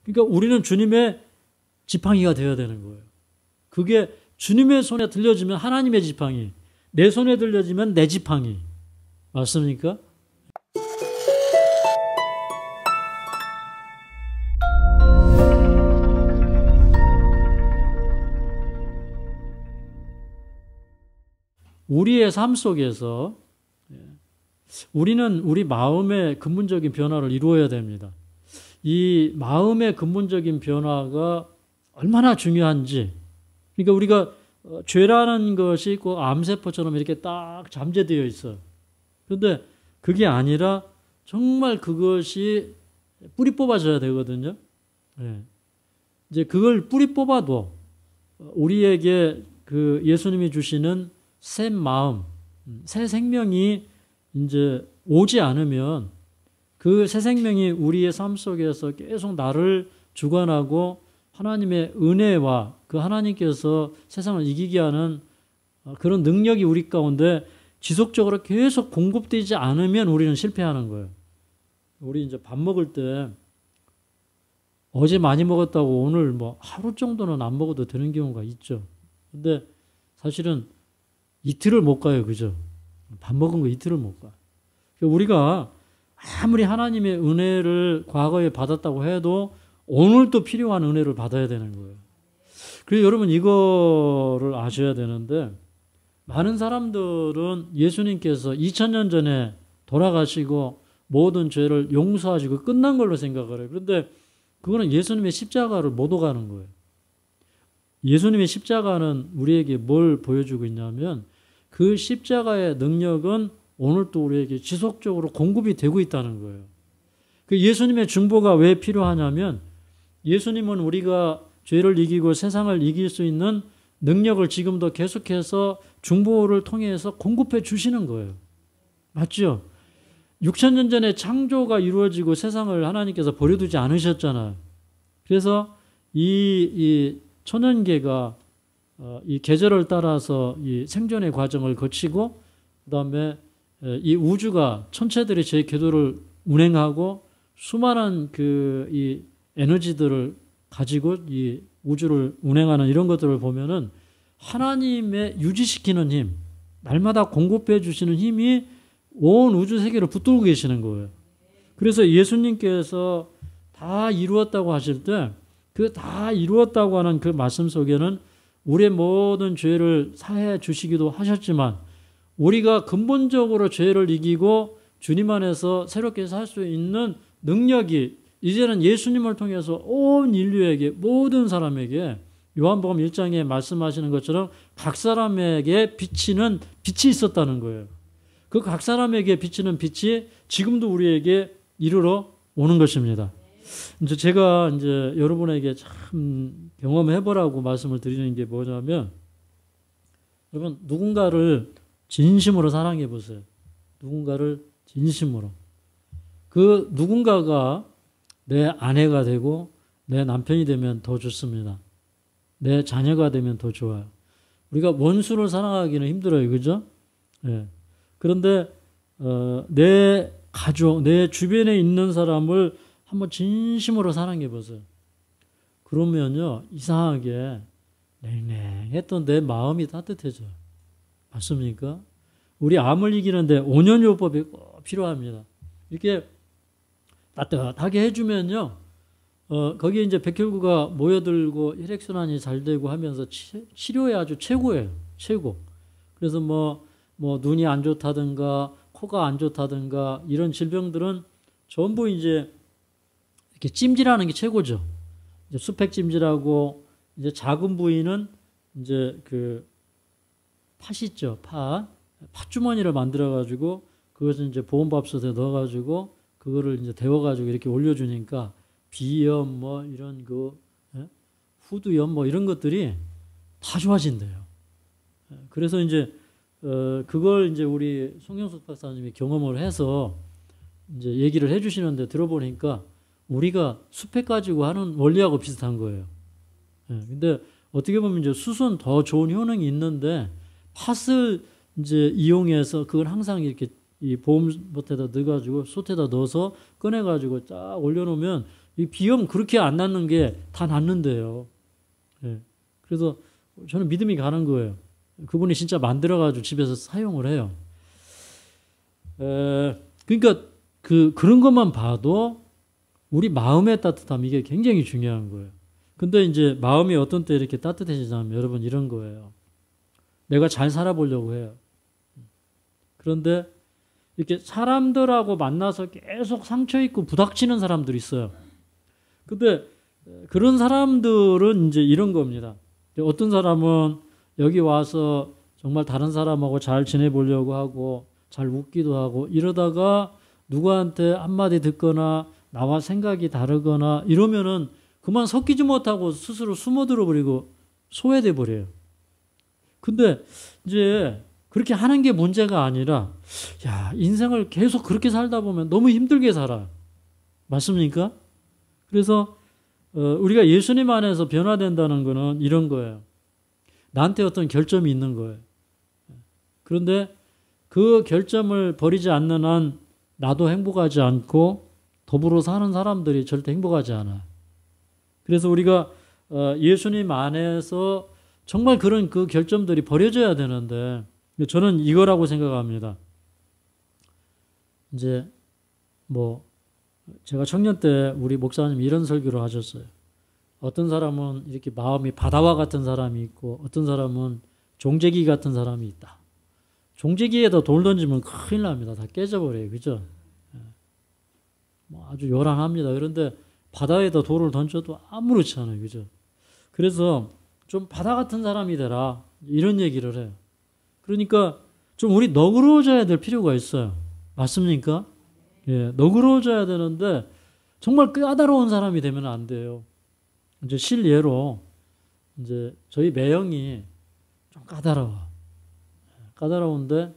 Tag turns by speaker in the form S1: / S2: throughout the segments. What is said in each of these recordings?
S1: 그러니까 우리는 주님의 지팡이가 되어야 되는 거예요. 그게 주님의 손에 들려지면 하나님의 지팡이, 내 손에 들려지면 내 지팡이. 맞습니까? 우리의 삶 속에서 우리는 우리 마음의 근본적인 변화를 이루어야 됩니다. 이 마음의 근본적인 변화가 얼마나 중요한지, 그러니까 우리가 죄라는 것이 꼭 암세포처럼 이렇게 딱 잠재되어 있어요. 그런데 그게 아니라 정말 그것이 뿌리 뽑아져야 되거든요. 이제 그걸 뿌리 뽑아도 우리에게 그 예수님이 주시는 새 마음, 새 생명이 이제 오지 않으면 그 새 생명이 우리의 삶 속에서 계속 나를 주관하고 하나님의 은혜와 그 하나님께서 세상을 이기게 하는 그런 능력이 우리 가운데 지속적으로 계속 공급되지 않으면 우리는 실패하는 거예요. 우리 이제 밥 먹을 때 어제 많이 먹었다고 오늘 뭐 하루 정도는 안 먹어도 되는 경우가 있죠. 근데 사실은 이틀을 못 가요. 그죠? 밥 먹은 거 이틀을 못 가. 우리가 아무리 하나님의 은혜를 과거에 받았다고 해도 오늘 또 필요한 은혜를 받아야 되는 거예요. 그래서 여러분 이거를 아셔야 되는데, 많은 사람들은 예수님께서 2000년 전에 돌아가시고 모든 죄를 용서하시고 끝난 걸로 생각을 해요. 그런데 그거는 예수님의 십자가를 못 오가는 거예요. 예수님의 십자가는 우리에게 뭘 보여주고 있냐면 그 십자가의 능력은 오늘 또 우리에게 지속적으로 공급이 되고 있다는 거예요. 그 예수님의 중보가 왜 필요하냐면 예수님은 우리가 죄를 이기고 세상을 이길 수 있는 능력을 지금도 계속해서 중보를 통해서 공급해 주시는 거예요. 맞죠? 6000년 전에 창조가 이루어지고 세상을 하나님께서 버려두지 않으셨잖아요. 그래서 이 천연계가 이 계절을 따라서 이 생존의 과정을 거치고 그다음에 이 우주가 천체들이 제 궤도를 운행하고 수많은 이 에너지들을 가지고 이 우주를 운행하는 이런 것들을 보면은 하나님의 유지시키는 힘, 날마다 공급해 주시는 힘이 온 우주 세계를 붙들고 계시는 거예요. 그래서 예수님께서 다 이루었다고 하실 때 그 다 이루었다고 하는 그 말씀 속에는 우리의 모든 죄를 사해 주시기도 하셨지만 우리가 근본적으로 죄를 이기고 주님 안에서 새롭게 살 수 있는 능력이 이제는 예수님을 통해서 온 인류에게 모든 사람에게 요한복음 1장에 말씀하시는 것처럼 각 사람에게 비치는 빛이 있었다는 거예요. 그 각 사람에게 비치는 빛이 지금도 우리에게 이르러 오는 것입니다. 이제 제가 이제 여러분에게 참 경험해보라고 말씀을 드리는 게 뭐냐면, 여러분 누군가를 진심으로 사랑해 보세요. 누군가를 진심으로. 그 누군가가 내 아내가 되고 내 남편이 되면 더 좋습니다. 내 자녀가 되면 더 좋아요. 우리가 원수를 사랑하기는 힘들어요. 그죠? 예. 그런데 내 가족, 내 주변에 있는 사람을 한번 진심으로 사랑해 보세요. 그러면요, 이상하게 냉랭했던 내 마음이 따뜻해져요. 맞습니까? 우리 암을 이기는데 온연요법이 꼭 필요합니다. 이렇게 따뜻하게 해주면요, 거기에 이제 백혈구가 모여들고 혈액순환이 잘 되고 하면서 치료에 아주 최고예요. 최고. 그래서 뭐 눈이 안 좋다든가 코가 안 좋다든가 이런 질병들은 전부 이제 이렇게 찜질하는 게 최고죠. 이제 수팩 찜질하고 이제 작은 부위는 이제 그 팥 있죠. 팥주머니를 만들어 가지고 그것을 이제 보온밥솥에 넣어 가지고 그거를 이제 데워 가지고 이렇게 올려주니까 비염 뭐 이런 후두염 뭐 이런 것들이 다 좋아진대요. 그래서 이제 그걸 이제 우리 송영숙 박사님이 경험을 해서 이제 얘기를 해주시는데 들어보니까 우리가 수팩 가지고 하는 원리하고 비슷한 거예요. 근데 어떻게 보면 이제 숯은 더 좋은 효능이 있는데 팥을 이제 이용해서 그걸 항상 이렇게 이 보온솥에다 넣어가지고 솥에다 넣어서 꺼내가지고 쫙 올려놓으면 이 비염 그렇게 안 낫는 게 다 낫는데요. 예. 그래서 저는 믿음이 가는 거예요. 그분이 진짜 만들어가지고 집에서 사용을 해요. 그러니까 그런 것만 봐도 우리 마음의 따뜻함 이게 굉장히 중요한 거예요. 근데 이제 마음이 어떤 때 이렇게 따뜻해지냐면 여러분 이런 거예요. 내가 잘 살아보려고 해요. 그런데 이렇게 사람들하고 만나서 계속 상처 있고 부닥치는 사람들이 있어요. 근데 그런 사람들은 이제 이런 겁니다. 어떤 사람은 여기 와서 정말 다른 사람하고 잘 지내보려고 하고 잘 웃기도 하고 이러다가 누구한테 한마디 듣거나 나와 생각이 다르거나 이러면은 그만 섞이지 못하고 스스로 숨어들어 버리고 소외돼 버려요. 근데 이제 그렇게 하는 게 문제가 아니라 야, 인생을 계속 그렇게 살다 보면 너무 힘들게 살아. 맞습니까? 그래서 우리가 예수님 안에서 변화된다는 거는 이런 거예요. 나한테 어떤 결점이 있는 거예요. 그런데 그 결점을 버리지 않는 한 나도 행복하지 않고 더불어 사는 사람들이 절대 행복하지 않아. 그래서 우리가 예수님 안에서 정말 그런 그 결점들이 버려져야 되는데 저는 이거라고 생각합니다. 이제 뭐 제가 청년 때 우리 목사님이 이런 설교를 하셨어요. 어떤 사람은 이렇게 마음이 바다와 같은 사람이 있고 어떤 사람은 종재기 같은 사람이 있다. 종재기에다 돌 던지면 큰일 납니다. 다 깨져버려요. 그죠? 뭐 아주 요란합니다. 그런데 바다에다 돌을 던져도 아무렇지 않아요. 그죠? 그래서 좀 바다 같은 사람이 되라. 이런 얘기를 해요. 그러니까 좀 우리 너그러워져야 될 필요가 있어요. 맞습니까? 예, 너그러워져야 되는데 정말 까다로운 사람이 되면 안 돼요. 이제 실예로 이제 저희 매형이 좀 까다로운데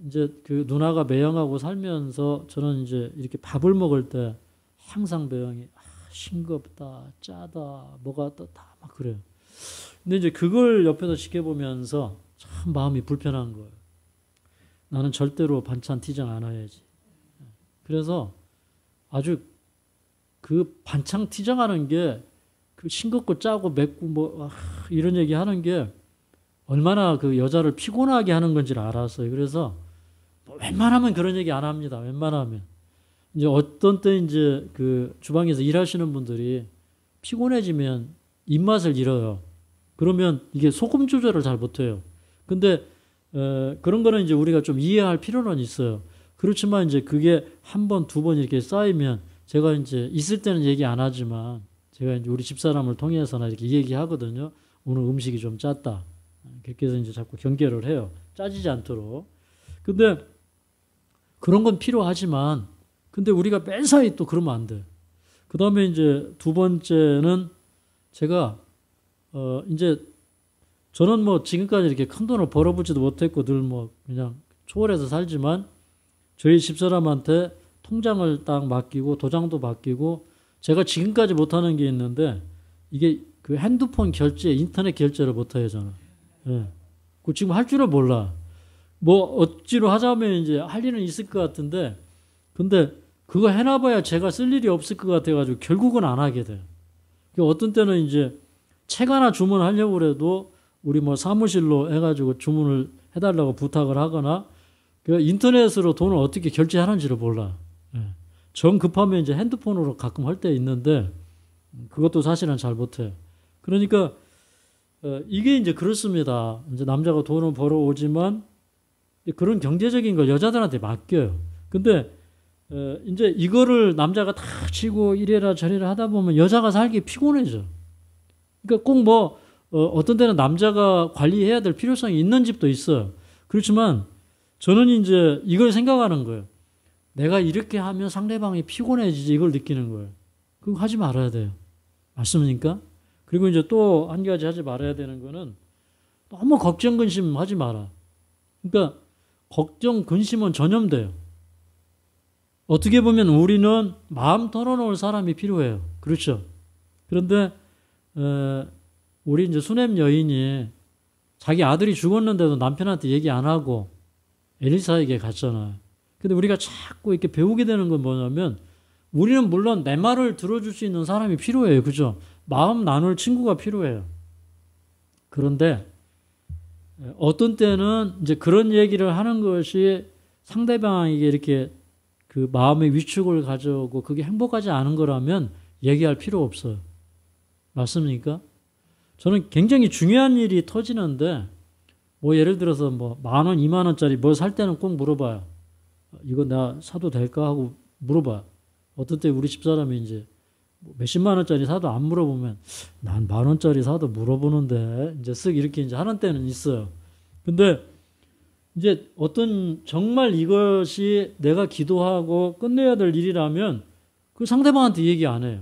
S1: 이제 그 누나가 매형하고 살면서 저는 이제 이렇게 밥을 먹을 때 항상 매형이 싱겁다, 짜다, 뭐가 다 막 그래요. 근데 이제 그걸 옆에서 지켜보면서 참 마음이 불편한 거예요. 나는 절대로 반찬 티정 안 해야지. 그래서 아주 그 반찬 티정하는 게 그 싱겁고 짜고 맵고 뭐 이런 얘기 하는 게 얼마나 그 여자를 피곤하게 하는 건지를 알았어요. 그래서 웬만하면 그런 얘기 안 합니다. 웬만하면. 이제 어떤 때 이제 그 주방에서 일하시는 분들이 피곤해지면 입맛을 잃어요. 그러면 이게 소금 조절을 잘 못해요. 근데 그런 거는 이제 우리가 좀 이해할 필요는 있어요. 그렇지만 이제 그게 한 번, 두 번 이렇게 쌓이면 제가 이제 있을 때는 얘기 안 하지만 제가 이제 우리 집사람을 통해서나 이렇게 얘기하거든요. 오늘 음식이 좀 짰다. 그렇게 해서 이제 자꾸 경계를 해요. 짜지지 않도록. 근데 그런 건 필요하지만 근데 우리가 매사에 또 그러면 안 돼. 그 다음에 이제 두 번째는 제가 이제 저는 뭐 지금까지 이렇게 큰 돈을 벌어보지도 못했고 늘 뭐 그냥 초월해서 살지만 저희 집사람한테 통장을 딱 맡기고 도장도 맡기고 제가 지금까지 못하는 게 있는데 이게 그 핸드폰 결제, 인터넷 결제를 못해요 저는. 예. 그 지금 할 줄을 몰라. 뭐 어찌로 하자면 이제 할 일은 있을 것 같은데 근데 그거 해놔봐야 제가 쓸 일이 없을 것 같아가지고 결국은 안 하게 돼요. 어떤 때는 이제 책 하나 주문하려고 해도 우리 뭐 사무실로 해가지고 주문을 해달라고 부탁을 하거나 그 인터넷으로 돈을 어떻게 결제하는지를 몰라. 예. 정 급하면 이제 핸드폰으로 가끔 할 때 있는데 그것도 사실은 잘 못해요. 그러니까 이게 이제 그렇습니다. 이제 남자가 돈을 벌어오지만 그런 경제적인 걸 여자들한테 맡겨요. 근데 이제 이거를 남자가 다 치고 이래라 저래라 하다 보면 여자가 살기 피곤해져. 그러니까 꼭 뭐 어떤 때는 남자가 관리해야 될 필요성이 있는 집도 있어요. 그렇지만 저는 이제 이걸 생각하는 거예요. 내가 이렇게 하면 상대방이 피곤해지지 이걸 느끼는 거예요. 그거 하지 말아야 돼요. 맞습니까? 그리고 이제 또 한 가지 하지 말아야 되는 거는 너무 걱정 근심 하지 마라. 그러니까 걱정 근심은 전염돼요. 어떻게 보면 우리는 마음 털어놓을 사람이 필요해요. 그렇죠? 그런데 우리 이제 수냄 여인이 자기 아들이 죽었는데도 남편한테 얘기 안 하고 엘리사에게 갔잖아요. 근데 우리가 자꾸 이렇게 배우게 되는 건 뭐냐면 우리는 물론 내 말을 들어줄 수 있는 사람이 필요해요. 그죠? 마음 나눌 친구가 필요해요. 그런데 어떤 때는 이제 그런 얘기를 하는 것이 상대방에게 이렇게 그 마음의 위축을 가져오고 그게 행복하지 않은 거라면 얘기할 필요 없어요. 맞습니까? 저는 굉장히 중요한 일이 터지는데 뭐 예를 들어서 뭐 10,000원, 20,000원짜리 뭐 살 때는 꼭 물어봐요. 이거 나 사도 될까 하고 물어봐요. 어떤 때 우리 집사람이 이제 몇십만 원짜리 사도 안 물어보면 난 10,000원짜리 사도 물어보는데 이제 쓱 이렇게 이제 하는 때는 있어요. 근데 이제 어떤 정말 이것이 내가 기도하고 끝내야 될 일이라면 그 상대방한테 얘기 안 해요.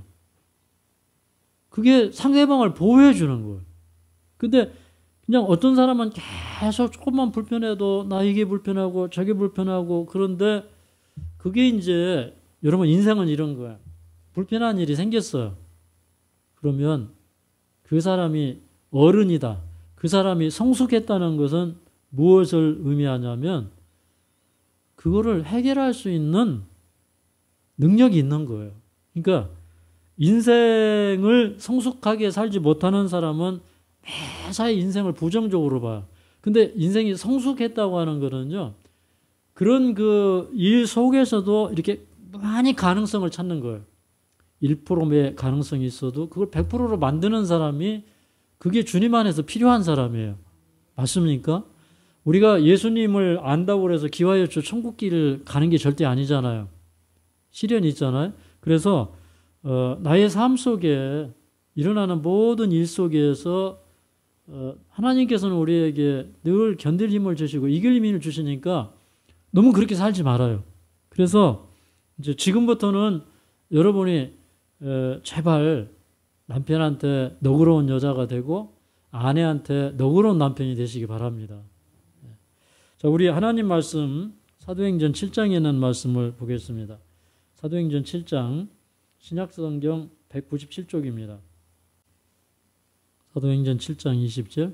S1: 그게 상대방을 보호해 주는 거예요. 근데 그냥 어떤 사람은 계속 조금만 불편해도 나 이게 불편하고 저게 불편하고 그런데 그게 이제 여러분 인생은 이런 거예요. 불편한 일이 생겼어요. 그러면 그 사람이 어른이다. 그 사람이 성숙했다는 것은 무엇을 의미하냐면 그거를 해결할 수 있는 능력이 있는 거예요. 그러니까 인생을 성숙하게 살지 못하는 사람은 매사에 인생을 부정적으로 봐요. 근데 인생이 성숙했다고 하는 거는요. 그런 그 일 속에서도 이렇게 많이 가능성을 찾는 거예요. 1%의 가능성이 있어도 그걸 100%로 만드는 사람이 그게 주님 안에서 필요한 사람이에요. 맞습니까? 우리가 예수님을 안다고 해서 기와여쭈 천국길을 가는 게 절대 아니잖아요. 시련이 있잖아요. 그래서 나의 삶 속에 일어나는 모든 일 속에서 하나님께서는 우리에게 늘 견딜 힘을 주시고 이길 힘을 주시니까 너무 그렇게 살지 말아요. 그래서 이제 지금부터는 여러분이 제발 남편한테 너그러운 여자가 되고 아내한테 너그러운 남편이 되시기 바랍니다. 자, 우리 하나님 말씀 사도행전 7장에 있는 말씀을 보겠습니다. 사도행전 7장 신약성경 197쪽입니다. 사도행전 7장 20절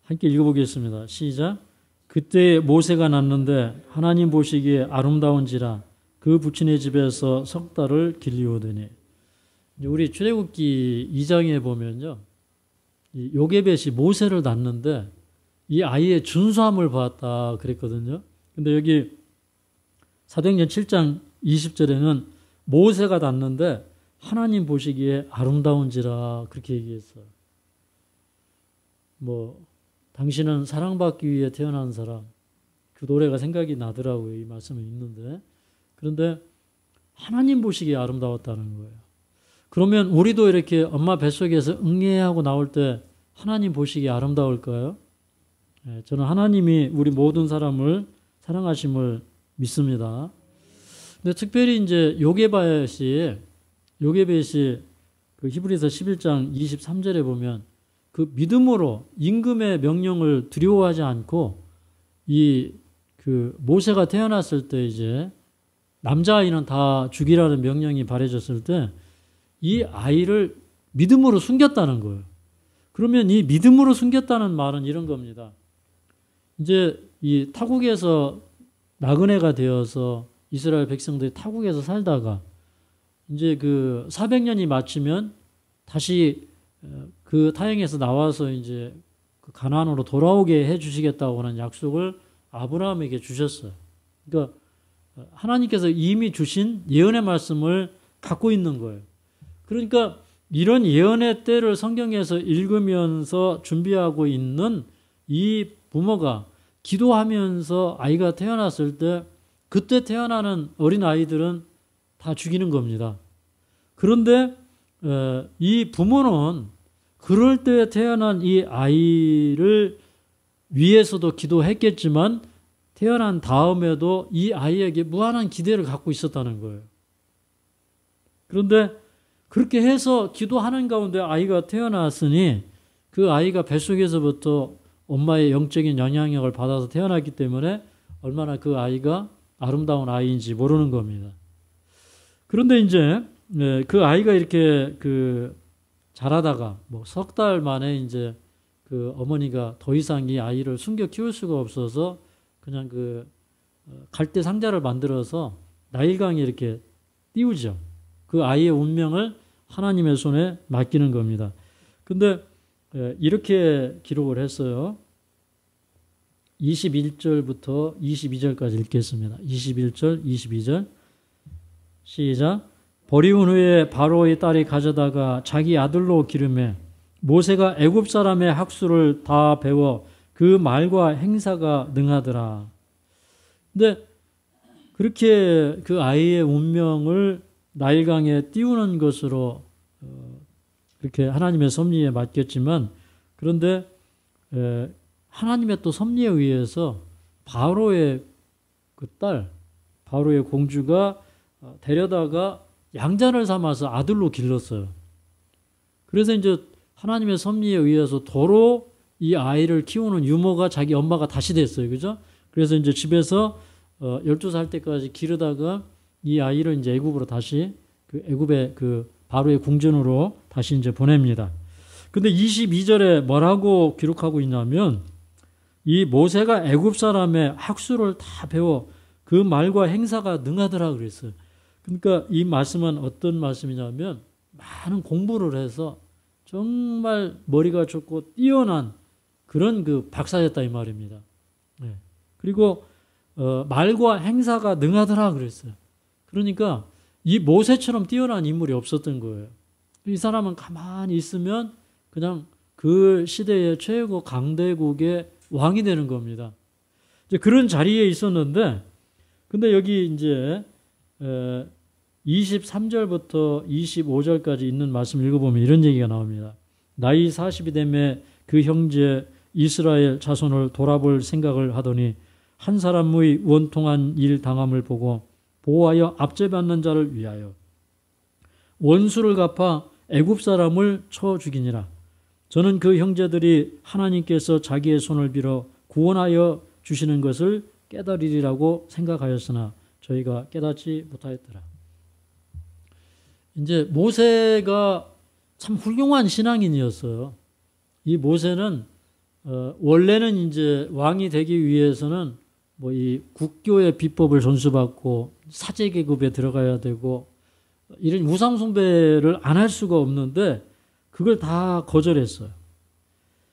S1: 함께 읽어보겠습니다. 시작. 그때 모세가 났는데 하나님 보시기에 아름다운지라 그 부친의 집에서 석 달을 길리오더니. 우리 출애굽기 2장에 보면요. 요게벳이 모세를 낳는데 이 아이의 준수함을 보았다 그랬거든요. 근데 여기 사도행전 7장 20절에는 모세가 낳는데 하나님 보시기에 아름다운지라 그렇게 얘기했어요. 뭐 당신은 사랑받기 위해 태어난 사람, 그 노래가 생각이 나더라고요. 이 말씀이 있는데. 그런데 하나님 보시기에 아름다웠다는 거예요. 그러면 우리도 이렇게 엄마 뱃속에서 응애하고 나올 때 하나님 보시기에 아름다울까요? 저는 하나님이 우리 모든 사람을 사랑하심을 믿습니다. 근데 특별히 이제 요게벳이 그 히브리서 11장 23절에 보면 그 믿음으로 임금의 명령을 두려워하지 않고 그 모세가 태어났을 때 이제 남자아이는 다 죽이라는 명령이 발해졌을 때 이 아이를 믿음으로 숨겼다는 거예요. 그러면 이 믿음으로 숨겼다는 말은 이런 겁니다. 이제 이 타국에서 나그네가 되어서 이스라엘 백성들이 타국에서 살다가 이제 그 400년이 마치면 다시 그 타향에서 나와서 이제 그 가나안으로 돌아오게 해 주시겠다고 하는 약속을 아브라함에게 주셨어요. 그러니까 하나님께서 이미 주신 예언의 말씀을 갖고 있는 거예요. 그러니까 이런 예언의 때를 성경에서 읽으면서 준비하고 있는 이 부모가 기도하면서 아이가 태어났을 때 그때 태어나는 어린 아이들은 다 죽이는 겁니다. 그런데 이 부모는 그럴 때 태어난 이 아이를 위해서도 기도했겠지만 태어난 다음에도 이 아이에게 무한한 기대를 갖고 있었다는 거예요. 그런데 그렇게 해서 기도하는 가운데 아이가 태어났으니 그 아이가 뱃속에서부터 엄마의 영적인 영향력을 받아서 태어났기 때문에 얼마나 그 아이가 아름다운 아이인지 모르는 겁니다. 그런데 이제 그 아이가 이렇게 그 자라다가 뭐 석 달 만에 이제 그 어머니가 더 이상 이 아이를 숨겨 키울 수가 없어서 그냥 그 갈대 상자를 만들어서 나일강에 이렇게 띄우죠. 그 아이의 운명을 하나님의 손에 맡기는 겁니다. 근데 이렇게 기록을 했어요. 21절부터 22절까지 읽겠습니다. 21절, 22절 시작. 버리운 후에 바로의 딸이 가져다가 자기 아들로 기르매 모세가 애굽 사람의 학수를 다 배워 그 말과 행사가 능하더라. 근데 그렇게 그 아이의 운명을 나일강에 띄우는 것으로 그렇게 하나님의 섭리에 맡겼지만, 그런데 하나님의 또 섭리에 의해서 바로의 그 딸, 바로의 공주가 데려다가 양자를 삼아서 아들로 길렀어요. 그래서 이제 하나님의 섭리에 의해서 도로 이 아이를 키우는 유모가 자기 엄마가 다시 됐어요. 그죠? 그래서 이제 집에서 12살 때까지 기르다가 이 아이를 이제 애굽으로 다시 그 애굽의 그 바로의 궁전으로 다시 이제 보냅니다. 근데 22절에 뭐라고 기록하고 있냐면 이 모세가 애굽 사람의 학수를 다 배워 그 말과 행사가 능하더라 그랬어요. 그러니까 이 말씀은 어떤 말씀이냐면 많은 공부를 해서 정말 머리가 좋고 뛰어난 그런 그 박사였다 이 말입니다. 네. 그리고 말과 행사가 능하더라 그랬어요. 그러니까 이 모세처럼 뛰어난 인물이 없었던 거예요. 이 사람은 가만히 있으면 그냥 그 시대의 최고 강대국의 왕이 되는 겁니다. 이제 그런 자리에 있었는데, 근데 여기 이제 23절부터 25절까지 있는 말씀 읽어보면 이런 얘기가 나옵니다. 나이 40이 되매 그 형제 이스라엘 자손을 돌아볼 생각을 하더니 한 사람의 원통한 일 당함을 보고 보호하여 압제받는 자를 위하여 원수를 갚아 애굽 사람을 쳐 죽이니라. 저는 그 형제들이 하나님께서 자기의 손을 빌어 구원하여 주시는 것을 깨달으리라고 생각하였으나 저희가 깨닫지 못하였더라. 이제 모세가 참 훌륭한 신앙인이었어요. 이 모세는 원래는 이제 왕이 되기 위해서는 뭐 이 국교의 비법을 전수받고 사제 계급에 들어가야 되고 이런 우상 숭배를 안 할 수가 없는데 그걸 다 거절했어요.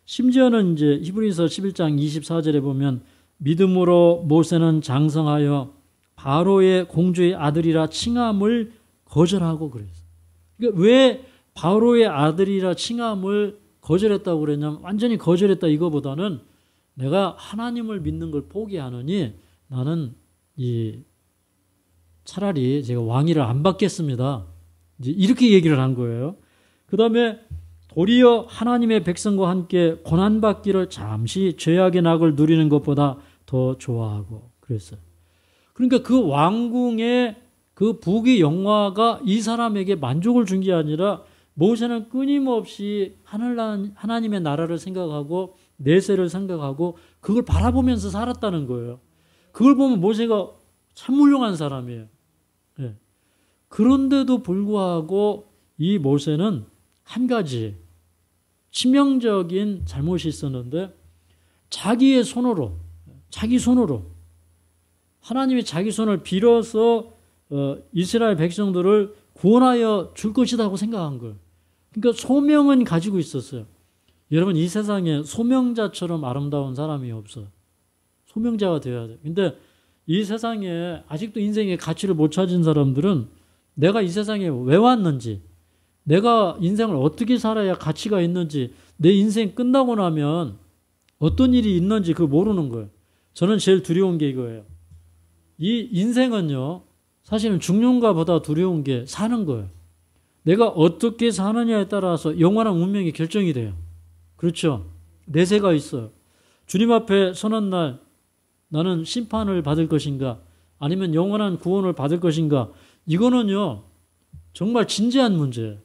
S1: 심지어는 이제 히브리서 11장 24절에 보면 믿음으로 모세는 장성하여 바로의 공주의 아들이라 칭함을 거절하고 그랬어요. 그러니까 왜 바로의 아들이라 칭함을 거절했다고 그랬냐면 완전히 거절했다 이거보다는 내가 하나님을 믿는 걸 포기하느니 나는 차라리 제가 왕위를 안 받겠습니다. 이제 이렇게 얘기를 한 거예요. 그 다음에 도리어 하나님의 백성과 함께 고난받기를 잠시 죄악의 낙을 누리는 것보다 더 좋아하고 그랬어요. 그러니까 그 왕궁의 그 부귀 영화가 이 사람에게 만족을 준 게 아니라 모세는 끊임없이 하나님의 나라를 생각하고 내세를 생각하고 그걸 바라보면서 살았다는 거예요. 그걸 보면 모세가 참 훌륭한 사람이에요. 네. 그런데도 불구하고 이 모세는 한 가지 치명적인 잘못이 있었는데 자기 손으로 하나님이 자기 손을 빌어서 이스라엘 백성들을 구원하여 줄 것이라고 생각한 거예요. 그러니까 소명은 가지고 있었어요. 여러분 이 세상에 소명자처럼 아름다운 사람이 없어요. 소명자가 되어야 돼요. 근데 이 세상에 아직도 인생의 가치를 못 찾은 사람들은 내가 이 세상에 왜 왔는지, 내가 인생을 어떻게 살아야 가치가 있는지, 내 인생 끝나고 나면 어떤 일이 있는지 그걸 모르는 거예요. 저는 제일 두려운 게 이거예요. 이 인생은요, 사실은 죽는가 보다 두려운 게 사는 거예요. 내가 어떻게 사느냐에 따라서 영원한 운명이 결정이 돼요. 그렇죠? 내세가 있어요. 주님 앞에 서는 날 나는 심판을 받을 것인가 아니면 영원한 구원을 받을 것인가, 이거는요 정말 진지한 문제예요.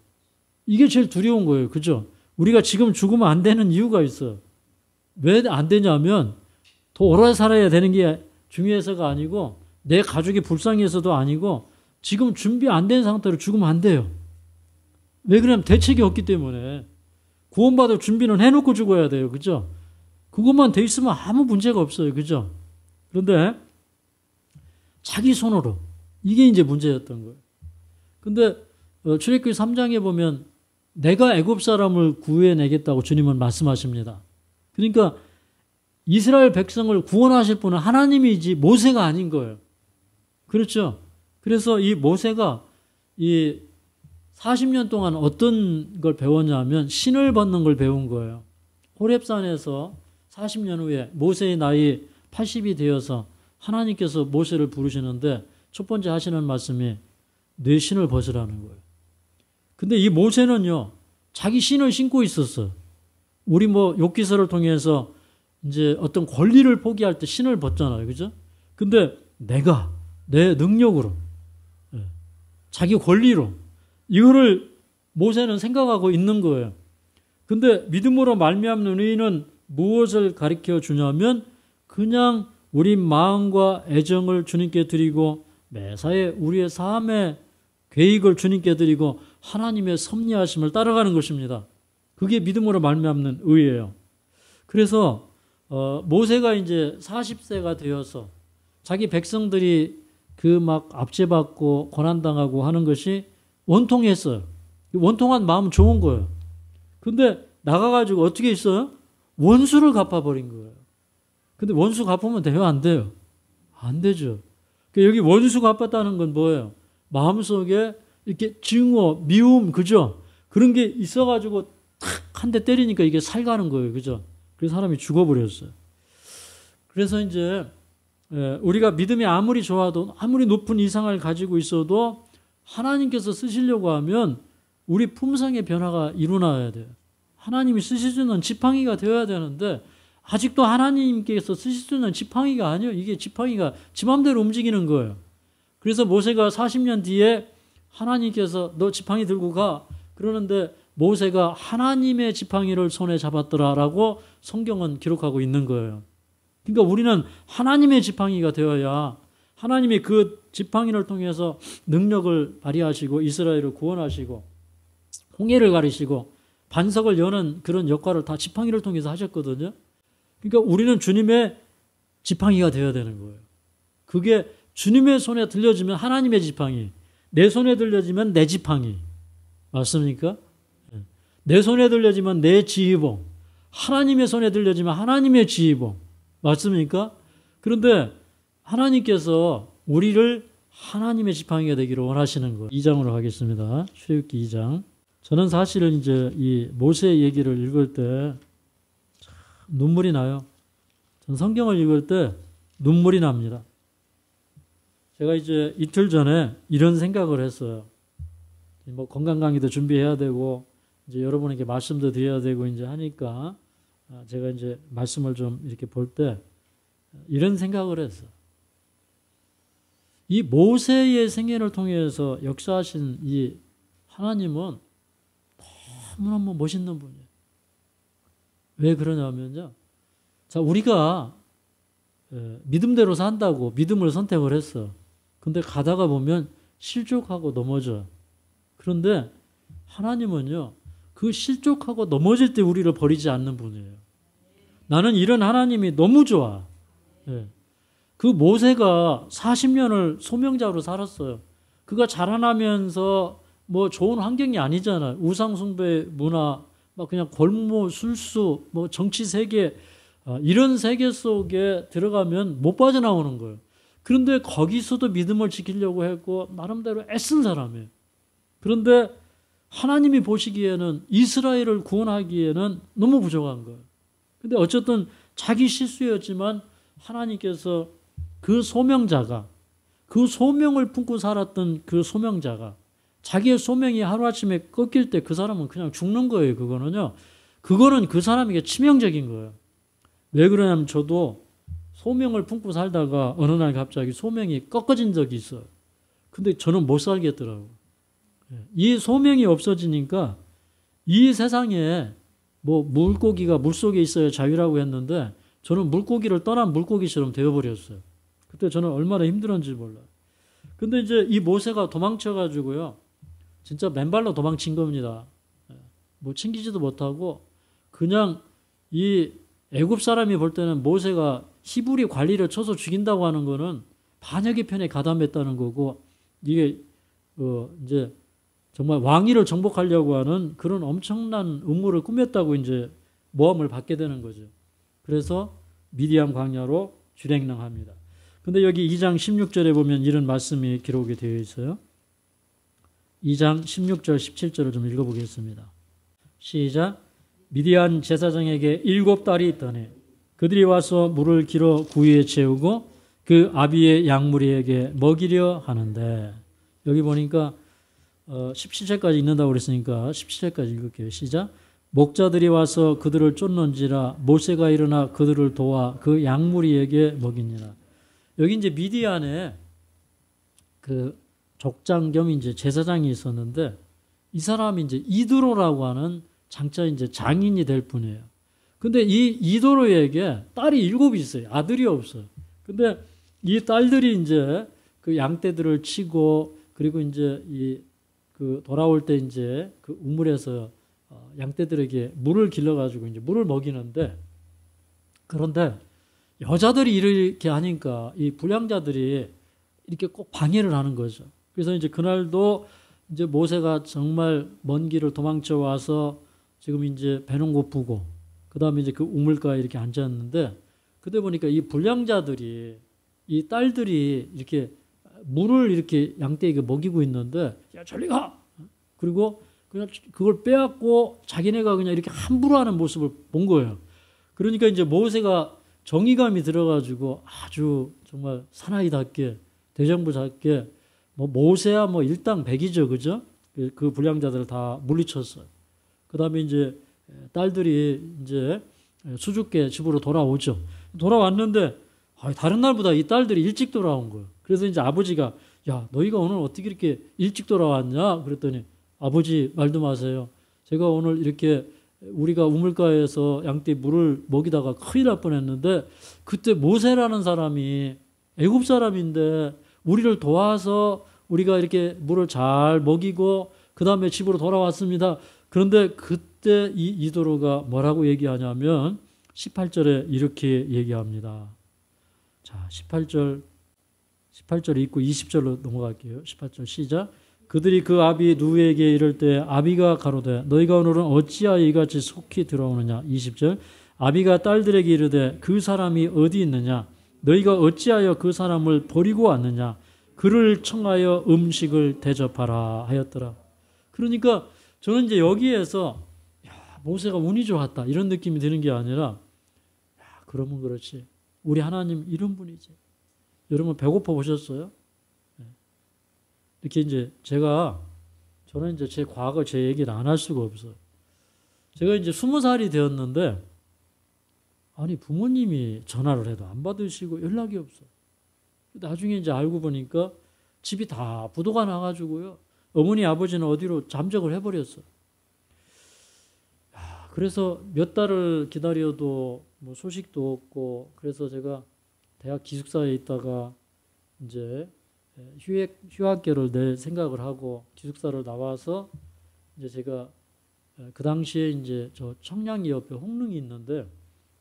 S1: 이게 제일 두려운 거예요. 그죠? 우리가 지금 죽으면 안 되는 이유가 있어요. 왜 안 되냐면 더 오래 살아야 되는 게 중요해서가 아니고 내 가족이 불쌍해서도 아니고 지금 준비 안 된 상태로 죽으면 안 돼요. 왜 그러냐면 대책이 없기 때문에. 구원받을 준비는 해놓고 죽어야 돼요. 그죠? 그것만 돼 있으면 아무 문제가 없어요. 그죠? 그런데 자기 손으로, 이게 이제 문제였던 거예요. 근데 출애굽기 3장에 보면 내가 애굽 사람을 구해내겠다고 주님은 말씀하십니다. 그러니까 이스라엘 백성을 구원하실 분은 하나님이지 모세가 아닌 거예요. 그렇죠? 그래서 이 모세가 이 40년 동안 어떤 걸 배웠냐면 신을 벗는 걸 배운 거예요. 호렙산에서 40년 후에 모세의 나이 80이 되어서 하나님께서 모세를 부르시는데 첫 번째 하시는 말씀이 내 신을 벗으라는 거예요. 근데 이 모세는요, 자기 신을 신고 있었어. 우리 뭐 욥기서를 통해서 이제 어떤 권리를 포기할 때 신을 벗잖아요. 그죠? 근데 내가 내 능력으로, 자기 권리로 이거를 모세는 생각하고 있는 거예요. 근데 믿음으로 말미암는 의인은 무엇을 가르쳐 주냐면 그냥 우리 마음과 애정을 주님께 드리고 매사에 우리의 삶의 계획을 주님께 드리고 하나님의 섭리하심을 따라가는 것입니다. 그게 믿음으로 말미암는 의예요. 그래서 모세가 이제 40세가 되어서 자기 백성들이 그 막 압제받고 고난당하고 하는 것이 원통했어요. 원통한 마음 좋은 거예요. 근데 나가가지고 어떻게 있어요? 원수를 갚아버린 거예요. 근데 원수 갚으면 돼요? 안 돼요? 안 되죠. 여기 원수 갚았다는 건 뭐예요? 마음속에 이렇게 증오, 미움, 그죠? 그런 게 있어가지고 탁 한 대 때리니까 이게 살가는 거예요. 그죠? 그래서 사람이 죽어버렸어요. 그래서 이제 우리가 믿음이 아무리 좋아도 아무리 높은 이상을 가지고 있어도 하나님께서 쓰시려고 하면 우리 품성의 변화가 일어나야 돼요. 하나님이 쓰시는 지팡이가 되어야 되는데 아직도 하나님께서 쓰실 수 있는 지팡이가 아니에요. 이게 지팡이가 지 맘대로 움직이는 거예요. 그래서 모세가 40년 뒤에 하나님께서 너 지팡이 들고 가 그러는데 모세가 하나님의 지팡이를 손에 잡았더라라고 성경은 기록하고 있는 거예요. 그러니까 우리는 하나님의 지팡이가 되어야 하나님이 그 지팡이를 통해서 능력을 발휘하시고 이스라엘을 구원하시고 홍해를 가르시고 반석을 여는 그런 역할을 다 지팡이를 통해서 하셨거든요. 그러니까 우리는 주님의 지팡이가 되어야 되는 거예요. 그게 주님의 손에 들려지면 하나님의 지팡이, 내 손에 들려지면 내 지팡이. 맞습니까? 내 손에 들려지면 내 지휘봉, 하나님의 손에 들려지면 하나님의 지휘봉. 맞습니까? 그런데 하나님께서 우리를 하나님의 지팡이가 되기를 원하시는 거예요. 2장으로 가겠습니다. 출애굽기 2장. 저는 사실은 이제 이 모세 얘기를 읽을 때 눈물이 나요. 전 성경을 읽을 때 눈물이 납니다. 제가 이제 이틀 전에 이런 생각을 했어요. 뭐 건강 강의도 준비해야 되고 이제 여러분에게 말씀도 드려야 되고 이제 하니까 제가 이제 말씀을 좀 이렇게 볼 때 이런 생각을 했어요. 이 모세의 생애를 통해서 역사하신 이 하나님은 너무너무 멋있는 분이에요. 왜 그러냐면요. 자, 우리가 믿음대로 산다고 믿음을 선택을 했어. 근데 가다가 보면 실족하고 넘어져. 그런데 하나님은요. 그 실족하고 넘어질 때 우리를 버리지 않는 분이에요. 나는 이런 하나님이 너무 좋아. 그 모세가 40년을 소명자로 살았어요. 그가 자라나면서 뭐 좋은 환경이 아니잖아요. 우상숭배 문화, 막 그냥 골모, 술수, 뭐 정치 세계, 이런 세계 속에 들어가면 못 빠져나오는 거예요. 그런데 거기서도 믿음을 지키려고 했고 나름대로 애쓴 사람이에요. 그런데 하나님이 보시기에는 이스라엘을 구원하기에는 너무 부족한 거예요. 근데 어쨌든 자기 실수였지만 하나님께서 그 소명자가 그 소명을 품고 살았던 그 소명자가 자기의 소명이 하루아침에 꺾일 때 그 사람은 그냥 죽는 거예요. 그거는 그 사람에게 치명적인 거예요. 왜 그러냐면 저도 소명을 품고 살다가 어느 날 갑자기 소명이 꺾어진 적이 있어요. 근데 저는 못 살겠더라고요. 이 소명이 없어지니까 이 세상에 뭐 물고기가 물속에 있어야 자유라고 했는데 저는 물고기를 떠난 물고기처럼 되어버렸어요. 그때 저는 얼마나 힘들었는지 몰라요. 근데 이제 이 모세가 도망쳐가지고요. 진짜 맨발로 도망친 겁니다. 뭐 챙기지도 못하고 그냥 이 애굽 사람이 볼 때는 모세가 히브리 관리를 쳐서 죽인다고 하는 거는 반역의 편에 가담했다는 거고 이게 이제 정말 왕위를 정복하려고 하는 그런 엄청난 음모를 꾸몄다고 이제 모함을 받게 되는 거죠. 그래서 미디안 광야로 주랭랑합니다. 근데 여기 2장 16절에 보면 이런 말씀이 기록이 되어 있어요. 2장 16절 17절을 좀 읽어보겠습니다. 시작. 미디안 제사장에게 7딸이 있더니 그들이 와서 물을 길어 구유에 채우고 그 아비의 양무리에게 먹이려 하는데, 여기 보니까 17절까지 읽는다고 그랬으니까 17절까지 읽을게요. 시작. 목자들이 와서 그들을 쫓는지라 모세가 일어나 그들을 도와 그 양무리에게 먹이니라. 여기 이제 미디안에 그 족장 겸 이제 제사장이 있었는데, 이 사람이 이제 이드로라고 하는 장차 이제 장인이 될 분이에요. 근데 이 이도로에게 딸이 7이 있어요. 아들이 없어요. 근데 이 딸들이 이제 그 양떼들을 치고, 그리고 이제 그 돌아올 때 이제 그 우물에서 양떼들에게 물을 길러가지고 이제 물을 먹이는데, 그런데 여자들이 이렇게 하니까 이 불량자들이 이렇게 꼭 방해를 하는 거죠. 그래서 이제 그날도 이제 모세가 정말 먼 길을 도망쳐 와서 지금 이제 배는 고프고, 그 다음에 이제 그 우물가에 이렇게 앉았는데, 그때 보니까 이 불량자들이, 이 딸들이 이렇게 물을 이렇게 양떼에게 먹이고 있는데, 야, 저리 가! 그리고 그냥 그걸 빼앗고 자기네가 그냥 이렇게 함부로 하는 모습을 본 거예요. 그러니까 이제 모세가 정의감이 들어가지고 아주 정말 사나이답게, 대정부답게, 뭐 모세야 뭐 일당백이죠, 그죠? 그 불량자들을 다 물리쳤어요. 그 다음에 이제 딸들이 이제 수줍게 집으로 돌아오죠. 돌아왔는데 다른 날보다 이 딸들이 일찍 돌아온 거예요. 그래서 이제 아버지가, 야, 너희가 오늘 어떻게 이렇게 일찍 돌아왔냐? 그랬더니, 아버지 말도 마세요. 제가 오늘 이렇게 우리가 우물가에서 양떼 물을 먹이다가 큰일 날 뻔했는데, 그때 모세라는 사람이 애굽 사람인데 우리를 도와서 우리가 이렇게 물을 잘 먹이고 그 다음에 집으로 돌아왔습니다. 그런데 그때 이 이도로가 뭐라고 얘기하냐면 18절에 이렇게 얘기합니다. 자, 18절 읽고 20절로 넘어갈게요. 18절 시작. 그들이 그 아비 누에게 이를 때 아비가 가로되 너희가 오늘은 어찌하여 이같이 속히 들어오느냐. 20절. 아비가 딸들에게 이르되 그 사람이 어디 있느냐. 너희가 어찌하여 그 사람을 버리고 왔느냐. 그를 청하여 음식을 대접하라 하였더라. 그러니까 저는 이제 여기에서, 야, 모세가 운이 좋았다 이런 느낌이 드는 게 아니라, 야, 그러면 그렇지, 우리 하나님 이런 분이지. 여러분 배고파 보셨어요? 이렇게 이제 저는 이제 제 과거 제 얘기를 안 할 수가 없어요. 제가 이제 20살이 되었는데, 아니 부모님이 전화를 해도 안 받으시고 연락이 없어. 나중에 이제 알고 보니까 집이 다 부도가 나가지고요. 어머니 아버지는 어디로 잠적을 해버렸어. 그래서 몇 달을 기다려도 뭐 소식도 없고, 그래서 제가 대학 기숙사에 있다가 이제 휴학계를 낼 생각을 하고 기숙사를 나와서 이제 제가 그 당시에 이제 저 청량리 옆에 홍릉이 있는데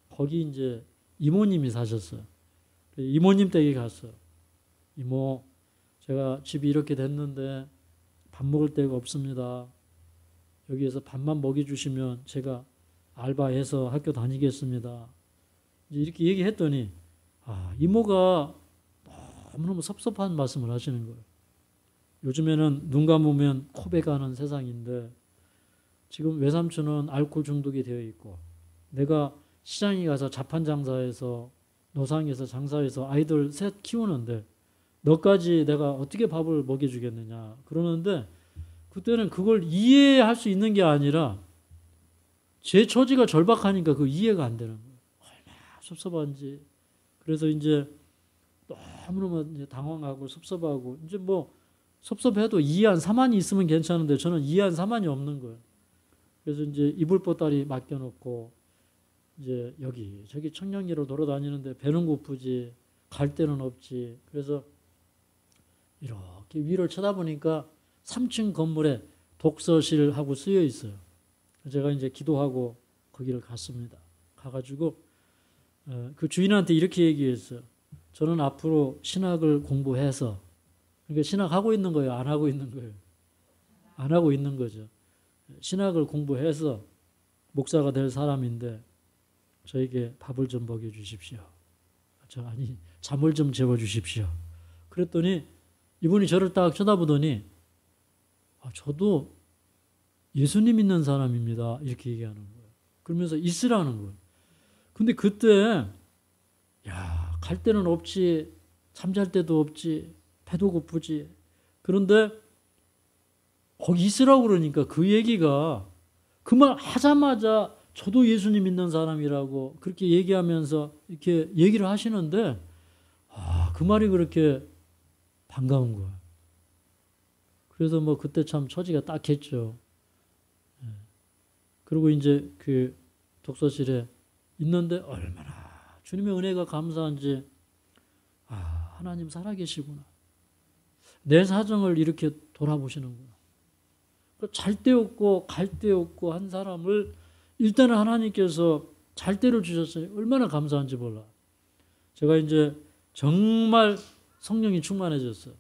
S1: 거기 이제 이모님이 사셨어요. 이모님 댁에 갔어요. 이모, 제가 집이 이렇게 됐는데 밥 먹을 데가 없습니다. 여기에서 밥만 먹여주시면 제가 알바해서 학교 다니겠습니다. 이렇게 얘기했더니, 이모가 너무너무 섭섭한 말씀을 하시는 거예요. 요즘에는 눈 감으면 코베 가는 세상인데 지금 외삼촌은 알코올 중독이 되어 있고, 내가 시장에 가서 자판 장사해서 노상에서 장사해서 아이들 셋 키우는데 너까지 내가 어떻게 밥을 먹여주겠느냐 그러는데, 그때는 그걸 이해할 수 있는 게 아니라 제 처지가 절박하니까 그 이해가 안 되는 거예요. 얼마나 섭섭한지. 그래서 이제 너무너무 이제 당황하고 섭섭하고, 이제 뭐 섭섭해도 이해한 사만이 있으면 괜찮은데 저는 이해한 사만이 없는 거예요. 그래서 이제 이불 보따리 맡겨놓고 이제 여기 저기 청량리로 돌아다니는데 배는 고프지, 갈 데는 없지. 그래서 이렇게 위를 쳐다보니까 3층 건물에 독서실하고 쓰여 있어요. 제가 이제 기도하고 거기를 갔습니다. 가가지고 그 주인한테 이렇게 얘기했어요. 저는 앞으로 신학을 공부해서 그러니까 신학하고 있는 거예요? 안 하고 있는 거예요? 안 하고 있는 거죠. 신학을 공부해서 목사가 될 사람인데 저에게 밥을 좀 먹여주십시오. 아니 잠을 좀 재워주십시오. 그랬더니 이분이 저를 딱 쳐다보더니 저도 예수님 믿는 사람입니다. 이렇게 얘기하는 거예요. 그러면서 있으라는 거예요. 근데 그때 갈 데는 없지, 잠잘 데도 없지, 배도 고프지. 그런데 거기 있으라고 그러니까 그 얘기가 그 말 하자마자 저도 예수님 믿는 사람이라고 그렇게 얘기하면서 이렇게 얘기를 하시는데 그 말이 그렇게 반가운 거예요. 그래서 뭐 그때 참 처지가 딱했죠. 그리고 이제 그 독서실에 있는데 얼마나 주님의 은혜가 감사한지 하나님 살아계시구나. 내 사정을 이렇게 돌아보시는구나. 잘 데 없고 갈 데 없고 한 사람을 일단은 하나님께서 잘 데를 주셨어요. 얼마나 감사한지 몰라. 제가 이제 정말 성령이 충만해졌어요.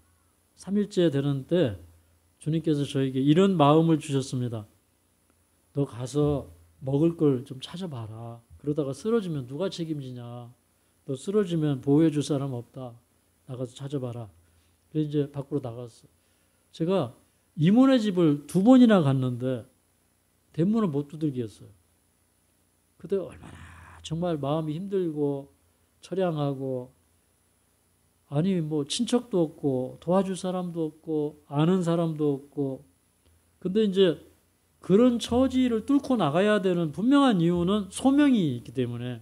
S1: 3일째 되는 때 주님께서 저에게 이런 마음을 주셨습니다. 너 가서 먹을 걸 좀 찾아봐라. 그러다가 쓰러지면 누가 책임지냐. 너 쓰러지면 보호해 줄 사람 없다. 나가서 찾아봐라. 그래서 이제 밖으로 나갔어. 제가 이모네 집을 2번이나 갔는데 대문을 못 두들겼어요. 그때 얼마나 정말 마음이 힘들고 처량하고 아니 뭐 친척도 없고 도와줄 사람도 없고 아는 사람도 없고 근데 이제 그런 처지를 뚫고 나가야 되는 분명한 이유는 소명이 있기 때문에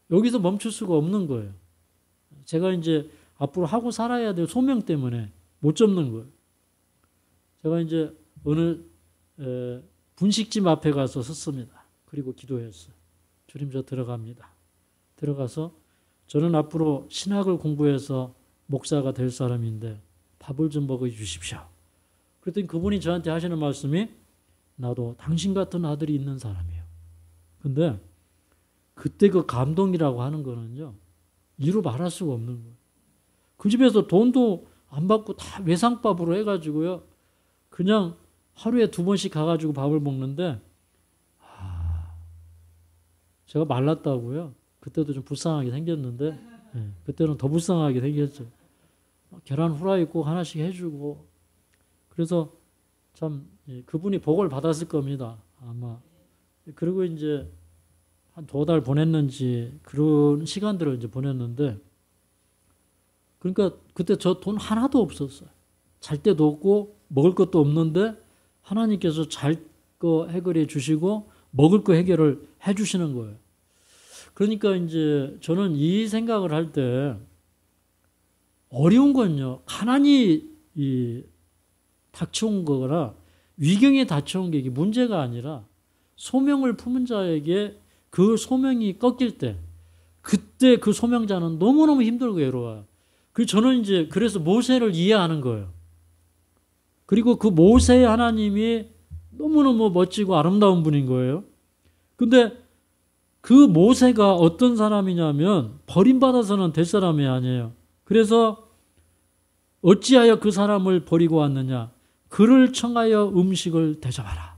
S1: 여기서 멈출 수가 없는 거예요. 제가 이제 앞으로 하고 살아야 될 소명 때문에 못 접는 거예요. 제가 이제 어느 분식집 앞에 가서 섰습니다. 그리고 기도했어요. 주님 저 들어갑니다. 들어가서 저는 앞으로 신학을 공부해서 목사가 될 사람인데 밥을 좀 먹여주십시오. 그랬더니 그분이 저한테 하시는 말씀이 나도 당신 같은 아들이 있는 사람이에요. 근데 그때 그 감동이라고 하는 거는요. 이루 말할 수가 없는 거예요. 그 집에서 돈도 안 받고 다 외상밥으로 해가지고요. 그냥 하루에 2번씩 가가지고 밥을 먹는데 제가 말랐다고요. 그때도 좀 불쌍하게 생겼는데 그때는 더 불쌍하게 생겼죠. 계란 후라이 꼭 하나씩 해주고 그래서 참 그분이 복을 받았을 겁니다. 아마. 그리고 이제 한 2달 보냈는지 그런 시간들을 이제 보냈는데 그러니까 그때 저 돈 하나도 없었어요. 잘 데도 없고 먹을 것도 없는데 하나님께서 잘 거 해결해 주시고 먹을 거 해결을 해 주시는 거예요. 그러니까 이제 저는 이 생각을 할 때 어려운 건요. 가난이 닥쳐온 거거나 위경에 닥쳐온 게 이게 문제가 아니라 소명을 품은 자에게 그 소명이 꺾일 때 그때 그 소명자는 너무너무 힘들고 외로워요. 저는 이제 그래서 모세를 이해하는 거예요. 그리고 그 모세의 하나님이 너무너무 멋지고 아름다운 분인 거예요. 근데 그 모세가 어떤 사람이냐면 버림받아서는 될 사람이 아니에요. 그래서 어찌하여 그 사람을 버리고 왔느냐. 그를 청하여 음식을 대접하라.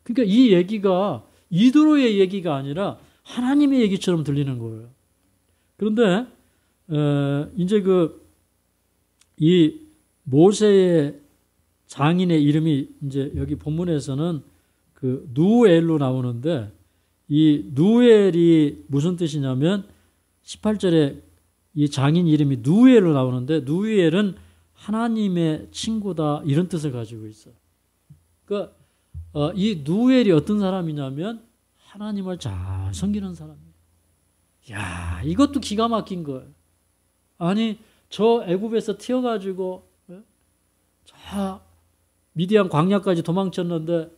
S1: 그러니까 이 얘기가 이드로의 얘기가 아니라 하나님의 얘기처럼 들리는 거예요. 그런데 이제 이 모세의 장인의 이름이 이제 여기 본문에서는 그 누엘로 나오는데 이 누엘이 무슨 뜻이냐면 18절에 이 장인 이름이 누엘로 나오는데 누엘은 하나님의 친구다 이런 뜻을 가지고 있어요. 그러니까 이 누엘이 어떤 사람이냐면 하나님을 잘 섬기는 사람이에요. 야, 이것도 기가 막힌 거예요. 아니 저 애굽에서 튀어가지고 저 미디안 광야까지 도망쳤는데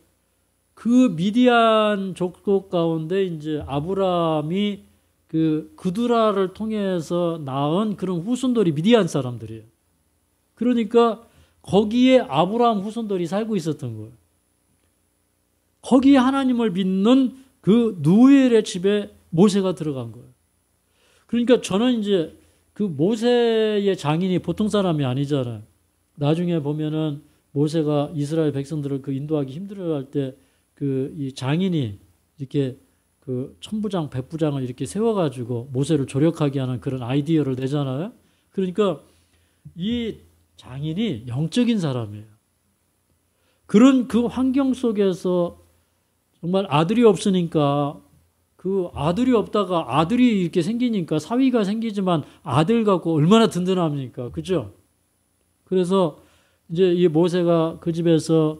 S1: 그 미디안 족속 가운데 이제 아브라함이 그 그두라를 통해서 낳은 그런 후손들이 미디안 사람들이에요. 그러니까 거기에 아브라함 후손들이 살고 있었던 거예요. 거기에 하나님을 믿는 그 누엘의 집에 모세가 들어간 거예요. 그러니까 저는 이제 그 모세의 장인이 보통 사람이 아니잖아요. 나중에 보면은 모세가 이스라엘 백성들을 그 인도하기 힘들어할 때 그 이 장인이 이렇게 그 천부장, 백부장을 이렇게 세워가지고 모세를 조력하게 하는 그런 아이디어를 내잖아요. 그러니까 이 장인이 영적인 사람이에요. 그런 그 환경 속에서 정말 아들이 없으니까 그 아들이 없다가 아들이 이렇게 생기니까 사위가 생기지만 아들 갖고 얼마나 든든합니까? 그죠? 그래서 이제 이 모세가 그 집에서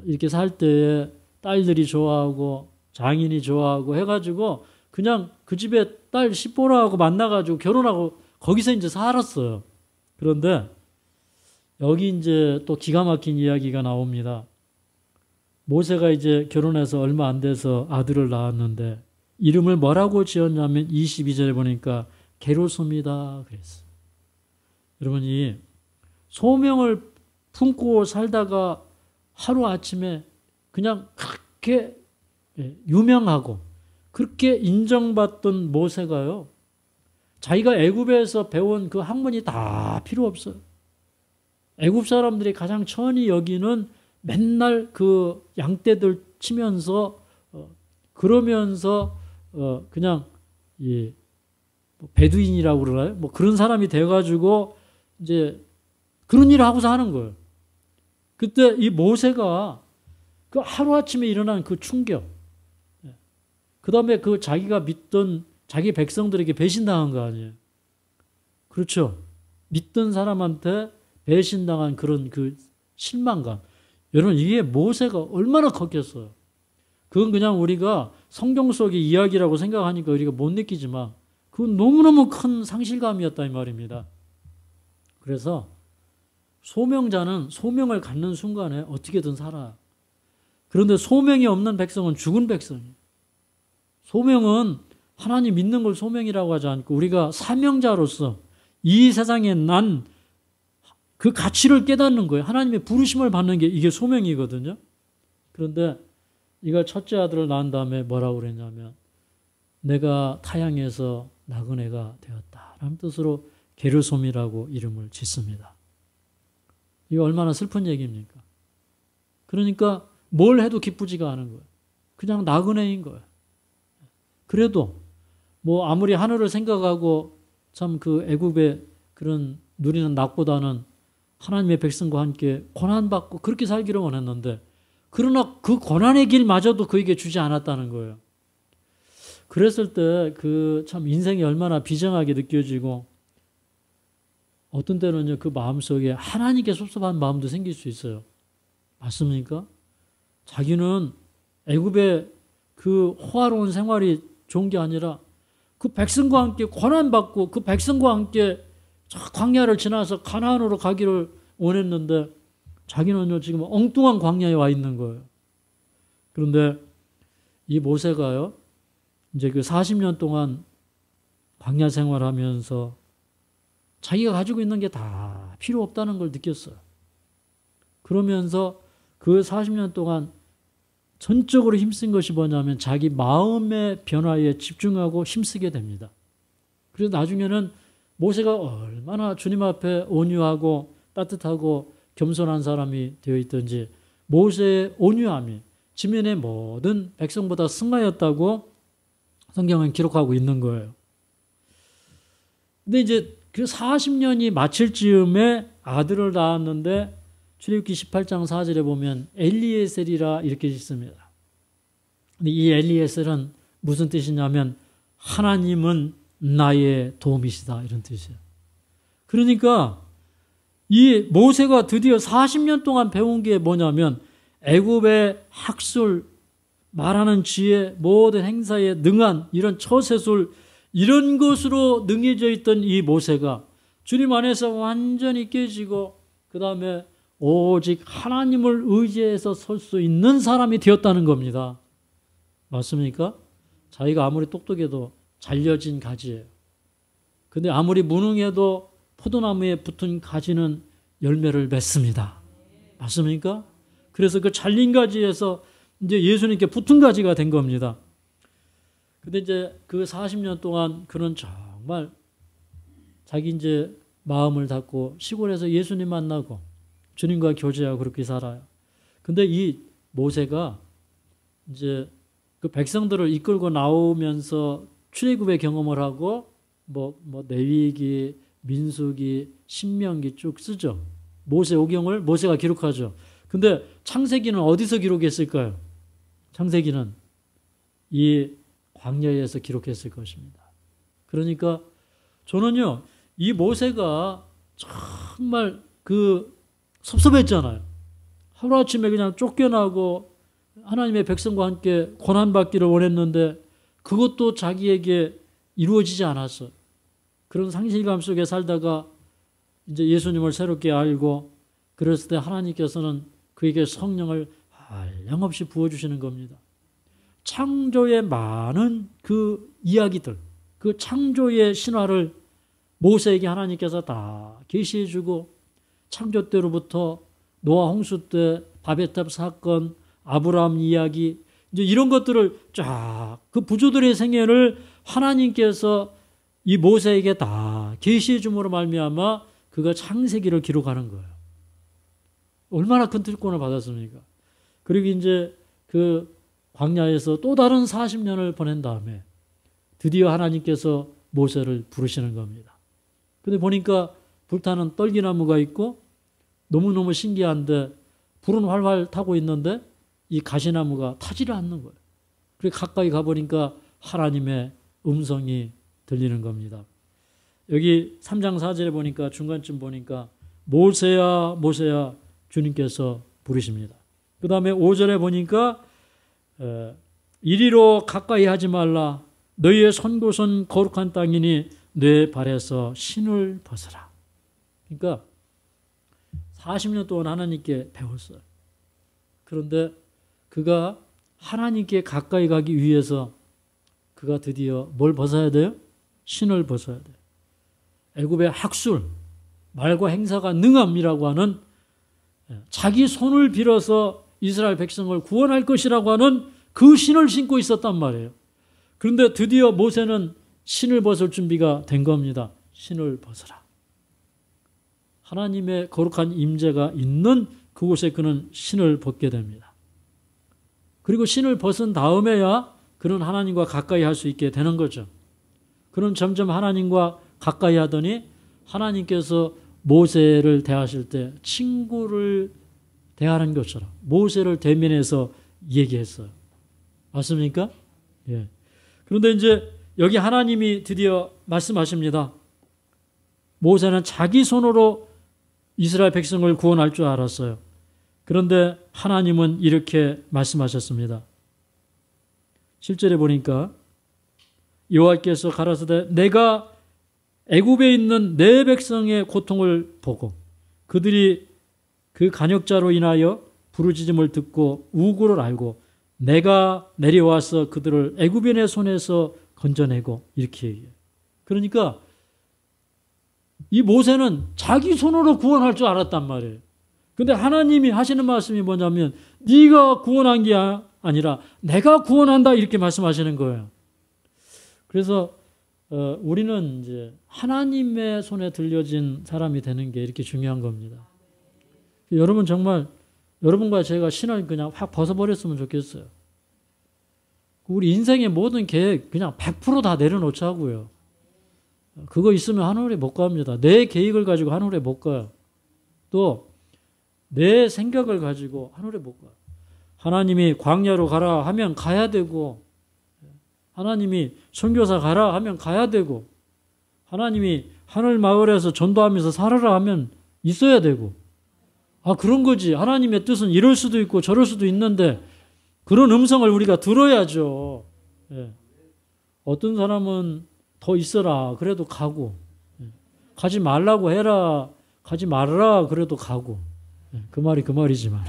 S1: 이렇게 살 때에 딸들이 좋아하고 장인이 좋아하고 해가지고 그냥 그 집에 딸 시보라하고 만나가지고 결혼하고 거기서 이제 살았어요. 그런데 여기 이제 또 기가 막힌 이야기가 나옵니다. 모세가 이제 결혼해서 얼마 안 돼서 아들을 낳았는데 이름을 뭐라고 지었냐면 22절에 보니까 게르솜이다 그랬어요. 여러분이 소명을 품고 살다가 하루아침에 그냥 그렇게 유명하고 그렇게 인정받던 모세가요. 자기가 애굽에서 배운 그 학문이 다 필요 없어요. 애굽 사람들이 가장 천히 여기는 맨날 그 양떼들 치면서 그러면서 그냥 이 베두인이라고 그러나요? 뭐 그런 사람이 돼가지고 이제 그런 일을 하고서 하는 거예요. 그때 이 모세가 그 하루아침에 일어난 그 충격, 그 다음에 그 자기가 믿던 자기 백성들에게 배신당한 거 아니에요. 그렇죠. 믿던 사람한테 배신당한 그런 그 실망감. 여러분, 이게 모세가 얼마나 컸겠어요. 그건 그냥 우리가 성경 속의 이야기라고 생각하니까 우리가 못 느끼지만 그건 너무너무 큰 상실감이었다 이 말입니다. 그래서 소명자는 소명을 갖는 순간에 어떻게든 살아요. 그런데 소명이 없는 백성은 죽은 백성이에요. 소명은 하나님 믿는 걸 소명이라고 하지 않고 우리가 사명자로서 이 세상에 난 그 가치를 깨닫는 거예요. 하나님의 부르심을 받는 게 이게 소명이거든요. 그런데 이걸 첫째 아들을 낳은 다음에 뭐라고 그랬냐면 내가 타향에서 나그네가 되었다 라는 뜻으로 게르솜이라고 이름을 짓습니다. 이게 얼마나 슬픈 얘기입니까? 그러니까 뭘 해도 기쁘지가 않은 거예요. 그냥 나그네인 거예요. 그래도 뭐 아무리 하늘을 생각하고 참 그 애굽의 그런 누리는 낙보다는 하나님의 백성과 함께 고난받고 그렇게 살기를 원했는데 그러나 그 고난의 길마저도 그에게 주지 않았다는 거예요. 그랬을 때 그 참 인생이 얼마나 비정하게 느껴지고 어떤 때는요 그 마음속에 하나님께 섭섭한 마음도 생길 수 있어요. 맞습니까? 자기는 애굽의 그 호화로운 생활이 좋은 게 아니라 그 백성과 함께 고난받고 그 백성과 함께 저 광야를 지나서 가나안으로 가기를 원했는데 자기는요 지금 엉뚱한 광야에 와 있는 거예요. 그런데 이 모세가요 이제 그 40년 동안 광야 생활하면서 자기가 가지고 있는 게 다 필요 없다는 걸 느꼈어요. 그러면서 그 40년 동안 전적으로 힘쓴 것이 뭐냐면 자기 마음의 변화에 집중하고 힘쓰게 됩니다. 그래서 나중에는 모세가 얼마나 주님 앞에 온유하고 따뜻하고 겸손한 사람이 되어 있던지 모세의 온유함이 지면의 모든 백성보다 승하였다고 성경은 기록하고 있는 거예요. 근데 이제 그 40년이 마칠 즈음에 아들을 낳았는데 출애굽기 18장 4절에 보면 엘리에셀이라 이렇게 있습니다. 근데 이 엘리에셀은 무슨 뜻이냐면 하나님은 나의 도움이시다 이런 뜻이에요. 그러니까 이 모세가 드디어 40년 동안 배운 게 뭐냐면 애굽의 학술, 말하는 지혜, 모든 행사에 능한 이런 처세술 이런 것으로 능해져 있던 이 모세가 주님 안에서 완전히 깨지고 그 다음에 오직 하나님을 의지해서 설 수 있는 사람이 되었다는 겁니다. 맞습니까? 자기가 아무리 똑똑해도 잘려진 가지예요. 근데 아무리 무능해도 포도나무에 붙은 가지는 열매를 맺습니다. 맞습니까? 그래서 그 잘린 가지에서 이제 예수님께 붙은 가지가 된 겁니다. 근데 이제 그 40년 동안 그는 정말 자기 이제 마음을 닫고 시골에서 예수님 만나고 주님과 교제하고 그렇게 살아요. 근데 이 모세가 이제 그 백성들을 이끌고 나오면서 출애굽의 경험을 하고 뭐 레위기, 민수기, 신명기 쭉 쓰죠. 모세 오경을 모세가 기록하죠. 근데 창세기는 어디서 기록했을까요? 창세기는 이 광야에서 기록했을 것입니다. 그러니까 저는요, 이 모세가 정말 그 섭섭했잖아요. 하루아침에 그냥 쫓겨나고 하나님의 백성과 함께 고난받기를 원했는데 그것도 자기에게 이루어지지 않았어. 그런 상실감 속에 살다가 이제 예수님을 새롭게 알고 그랬을 때 하나님께서는 그에게 성령을 한량없이 부어주시는 겁니다. 창조의 많은 그 이야기들, 그 창조의 신화를 모세에게 하나님께서 다 계시해주고 창조 때로부터 노아 홍수 때 바벨탑 사건, 아브라함 이야기 이제 이런 것들을 쫙 그 부조들의 생애를 하나님께서 이 모세에게 다 계시해 줌으로 말미암아 그가 창세기를 기록하는 거예요. 얼마나 큰 특권을 받았습니까? 그리고 이제 그 광야에서 또 다른 40년을 보낸 다음에 드디어 하나님께서 모세를 부르시는 겁니다. 근데 보니까 불타는 떨기나무가 있고 너무너무 신기한데 불은 활활 타고 있는데 이 가시나무가 타지를 않는 거예요. 그리고 가까이 가보니까 하나님의 음성이 들리는 겁니다. 여기 3장 4절에 보니까 중간쯤 보니까 모세야 모세야 주님께서 부르십니다. 그 다음에 5절에 보니까 이리로 가까이 하지 말라 너희의 선 곳은 거룩한 땅이니 내 발에서 신을 벗으라. 그러니까 40년 동안 하나님께 배웠어요. 그런데 그가 하나님께 가까이 가기 위해서 그가 드디어 뭘 벗어야 돼요? 신을 벗어야 돼요. 애굽의 학술, 말과 행사가 능함이라고 하는 자기 손을 빌어서 이스라엘 백성을 구원할 것이라고 하는 그 신을 신고 있었단 말이에요. 그런데 드디어 모세는 신을 벗을 준비가 된 겁니다. 신을 벗으라. 하나님의 거룩한 임재가 있는 그곳에 그는 신을 벗게 됩니다. 그리고 신을 벗은 다음에야 그는 하나님과 가까이 할 수 있게 되는 거죠. 그는 점점 하나님과 가까이 하더니 하나님께서 모세를 대하실 때 친구를 대하는 것처럼 모세를 대면해서 얘기했어요. 맞습니까? 예. 그런데 이제 여기 하나님이 드디어 말씀하십니다. 모세는 자기 손으로 이스라엘 백성을 구원할 줄 알았어요. 그런데 하나님은 이렇게 말씀하셨습니다. 7절에 보니까 여호와께서 가라사대 내가 애굽에 있는 내 백성의 고통을 보고 그들이 그 간역자로 인하여 부르짖음을 듣고 우고를 알고 내가 내려와서 그들을 애굽인의 손에서 건져내고 이렇게 얘기해요. 그러니까 이 모세는 자기 손으로 구원할 줄 알았단 말이에요. 근데 하나님이 하시는 말씀이 뭐냐면 네가 구원한 게 아니라 내가 구원한다 이렇게 말씀하시는 거예요. 그래서 우리는 이제 하나님의 손에 들려진 사람이 되는 게 이렇게 중요한 겁니다. 여러분 정말 여러분과 제가 신을 그냥 확 벗어버렸으면 좋겠어요. 우리 인생의 모든 계획 그냥 100% 다 내려놓자고요. 그거 있으면 하늘에 못 갑니다. 내 계획을 가지고 하늘에 못 가요. 또 내 생각을 가지고 하늘에 못 가요. 하나님이 광야로 가라 하면 가야 되고 하나님이 선교사 가라 하면 가야 되고 하나님이 하늘 마을에서 전도하면서 살아라 하면 있어야 되고 그런 거지. 하나님의 뜻은 이럴 수도 있고 저럴 수도 있는데 그런 음성을 우리가 들어야죠. 예. 어떤 사람은 더 있어라 그래도 가고 가지 말라고 해라 가지 말아라 그래도 가고 그 말이 그 말이지만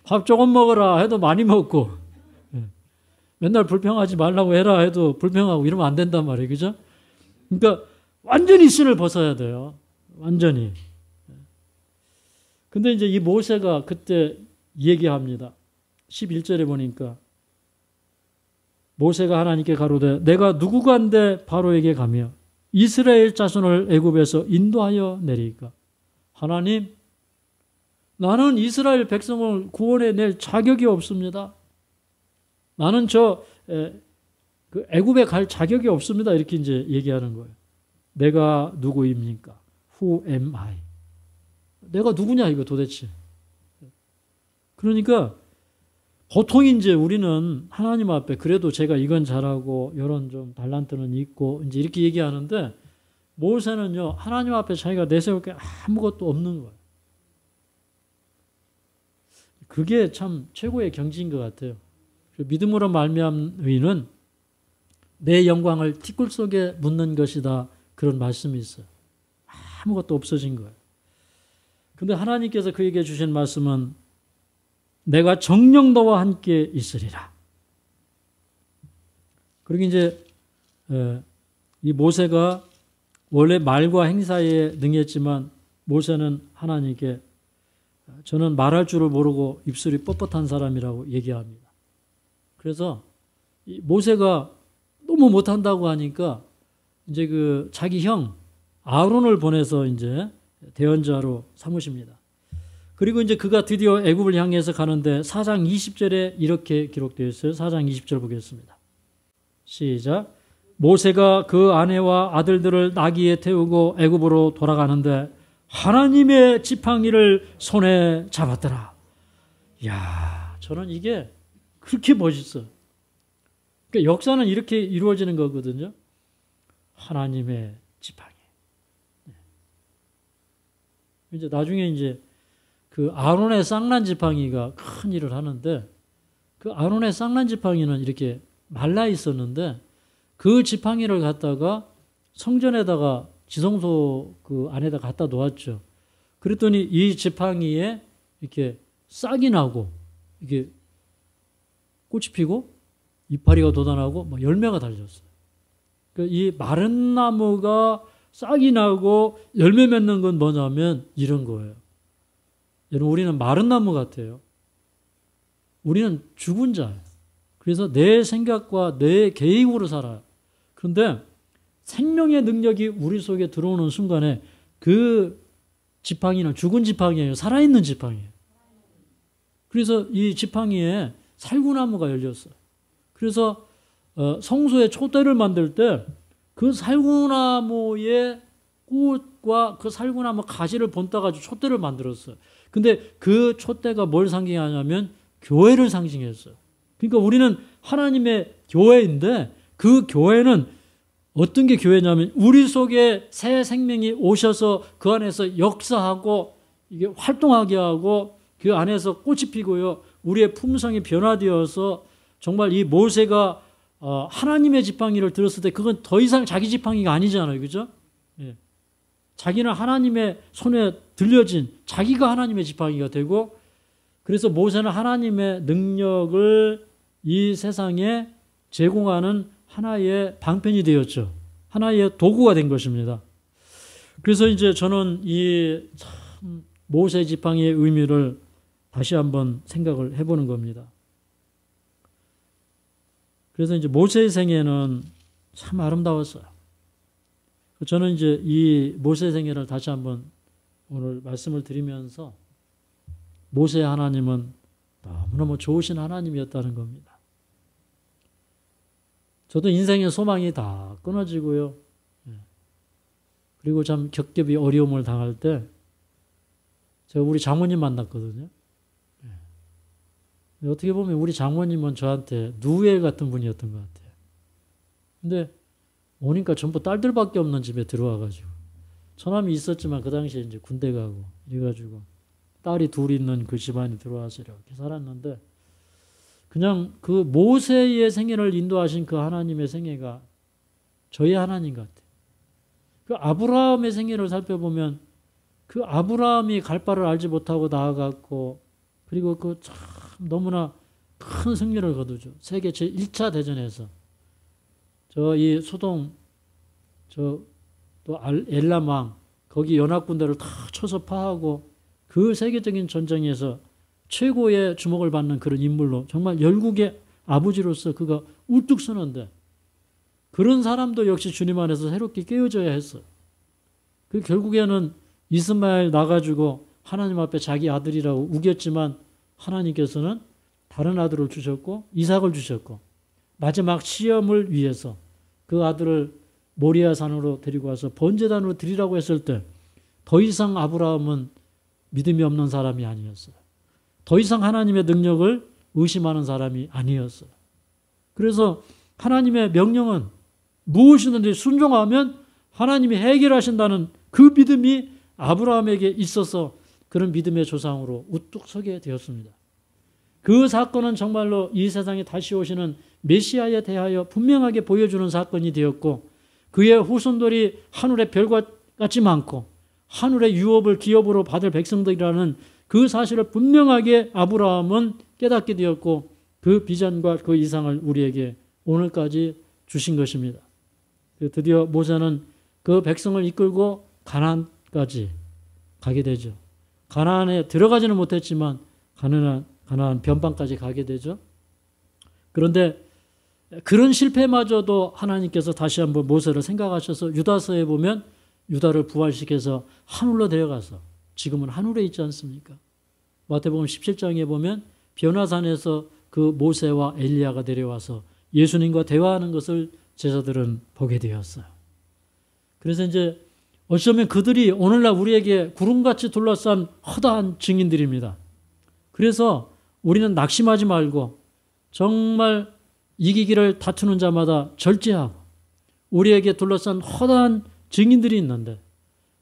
S1: 밥 조금 먹어라 해도 많이 먹고 맨날 불평하지 말라고 해라 해도 불평하고 이러면 안 된단 말이에요. 그죠? 그러니까 완전히 신을 벗어야 돼요. 완전히. 근데 이제 이 모세가 그때 얘기합니다. 11절에 보니까 모세가 하나님께 가로되 내가 누구간데 바로에게 가며 이스라엘 자손을 애굽에서 인도하여 내리까. 하나님, 나는 이스라엘 백성을 구원해 낼 자격이 없습니다. 나는 그 애굽에 갈 자격이 없습니다. 이렇게 이제 얘기하는 거예요. 내가 누구입니까? Who am I? 내가 누구냐 이거 도대체. 그러니까 보통 이제 우리는 하나님 앞에 그래도 제가 이건 잘하고 이런 좀 달란트는 있고 이제 이렇게 얘기하는데 모세는요 하나님 앞에 자기가 내세울 게 아무것도 없는 거예요. 그게 참 최고의 경지인 것 같아요. 믿음으로 말미암은 의는 내 영광을 티끌 속에 묻는 것이다. 그런 말씀이 있어요. 아무것도 없어진 거예요. 근데 하나님께서 그에게 주신 말씀은 내가 정녕 너와 함께 있으리라. 그리고 이제 이 모세가 원래 말과 행사에 능했지만 모세는 하나님께 저는 말할 줄을 모르고 입술이 뻣뻣한 사람이라고 얘기합니다. 그래서 이 모세가 너무 못한다고 하니까 이제 그 자기 형 아론을 보내서 이제 대언자로 삼으십니다. 그리고 이제 그가 드디어 애굽을 향해서 가는데 4장 20절에 이렇게 기록되어 있어요. 4장 20절 보겠습니다. 시작. 모세가 그 아내와 아들들을 나귀에 태우고 애굽으로 돌아가는데 하나님의 지팡이를 손에 잡았더라. 이야, 저는 이게 그렇게 멋있어요. 그러니까 역사는 이렇게 이루어지는 거거든요. 하나님의 지팡이. 이제 나중에 이제 그 아론의 쌍난 지팡이가 큰 일을 하는데 그 아론의 쌍난 지팡이는 이렇게 말라 있었는데 그 지팡이를 갖다가 성전에다가 지성소 그 안에다 갖다 놓았죠. 그랬더니 이 지팡이에 이렇게 싹이 나고 이게 꽃이 피고 이파리가 돋아나고 뭐 열매가 달렸어요. 그러니까 이 마른 나무가 싹이 나고 열매 맺는 건 뭐냐면 이런 거예요. 여러분, 우리는 마른 나무 같아요. 우리는 죽은 자예요. 그래서 내 생각과 내 계획으로 살아요. 그런데 생명의 능력이 우리 속에 들어오는 순간에 그 지팡이는 죽은 지팡이에요. 살아있는 지팡이에요. 그래서 이 지팡이에 살구나무가 열렸어요. 그래서 성소에 촛대를 만들 때 그 살구나무의 꽃과 그 살구나무 가지를 본따가지고 촛대를 만들었어요. 근데 그 촛대가 뭘 상징하냐면 교회를 상징했어요. 그러니까 우리는 하나님의 교회인데 그 교회는 어떤 게 교회냐면 우리 속에 새 생명이 오셔서 그 안에서 역사하고 이게 활동하게 하고 그 안에서 꽃이 피고요. 우리의 품성이 변화되어서 정말 이 모세가 하나님의 지팡이를 들었을 때 그건 더 이상 자기 지팡이가 아니잖아요. 그죠? 예. 자기는 하나님의 손에 들려진 자기가 하나님의 지팡이가 되고 그래서 모세는 하나님의 능력을 이 세상에 제공하는 하나의 방편이 되었죠. 하나의 도구가 된 것입니다. 그래서 이제 저는 이 참 모세 지팡이의 의미를 다시 한번 생각을 해보는 겁니다. 그래서 이제 모세의 생애는 참 아름다웠어요. 저는 이제 이 모세 생애를 다시 한번 오늘 말씀을 드리면서 모세 하나님은 너무너무 좋으신 하나님이었다는 겁니다. 저도 인생의 소망이 다 끊어지고요. 그리고 참 겹겹이 어려움을 당할 때 제가 우리 장모님 만났거든요. 어떻게 보면 우리 장모님은 저한테 누에 같은 분이었던 것 같아요. 근데 오니까 전부 딸들밖에 없는 집에 들어와가지고 처남이 있었지만 그 당시에 이제 군대 가고 이래가지고 딸이 둘 있는 그 집안에 들어와서 이렇게 살았는데 그냥 그 모세의 생애를 인도하신 그 하나님의 생애가 저희 하나님 같아요. 그 아브라함의 생애를 살펴보면 그 아브라함이 갈 바를 알지 못하고 나아갔고 그리고 그 참 너무나 큰 승리를 거두죠. 세계 제1차 대전에서 저 이 소동 또 엘람왕 거기 연합군대를 다 쳐서 파하고 그 세계적인 전쟁에서 최고의 주목을 받는 그런 인물로 정말 열국의 아버지로서 그가 우뚝 서는데 그런 사람도 역시 주님 안에서 새롭게 깨어져야 했어요. 그 결국에는 이스마엘 나가지고 하나님 앞에 자기 아들이라고 우겼지만 하나님께서는 다른 아들을 주셨고 이삭을 주셨고 마지막 시험을 위해서 그 아들을 모리아 산으로 데리고 와서 번제단으로 드리라고 했을 때 더 이상 아브라함은 믿음이 없는 사람이 아니었어요. 더 이상 하나님의 능력을 의심하는 사람이 아니었어요. 그래서 하나님의 명령은 무엇이든지 순종하면 하나님이 해결하신다는 그 믿음이 아브라함에게 있어서 그런 믿음의 조상으로 우뚝 서게 되었습니다. 그 사건은 정말로 이 세상에 다시 오시는 메시아에 대하여 분명하게 보여주는 사건이 되었고 그의 후손들이 하늘의 별과 같이 많고 하늘의 유업을 기업으로 받을 백성들이라는 그 사실을 분명하게 아브라함은 깨닫게 되었고 그 비전과 그 이상을 우리에게 오늘까지 주신 것입니다. 드디어 모세는 그 백성을 이끌고 가나안까지 가게 되죠. 가나안에 들어가지는 못했지만 가나안 변방까지 가게 되죠. 그런데 그런 실패마저도 하나님께서 다시 한번 모세를 생각하셔서 유다서에 보면 유다를 부활시켜서 하늘로 데려가서 지금은 하늘에 있지 않습니까? 마태복음 17장에 보면 변화산에서 그 모세와 엘리야가 데려와서 예수님과 대화하는 것을 제자들은 보게 되었어요. 그래서 이제 어쩌면 그들이 오늘날 우리에게 구름같이 둘러싼 허다한 증인들입니다. 그래서 우리는 낙심하지 말고 정말 이기기를 다투는 자마다 절제하고 우리에게 둘러싼 허다한 증인들이 있는데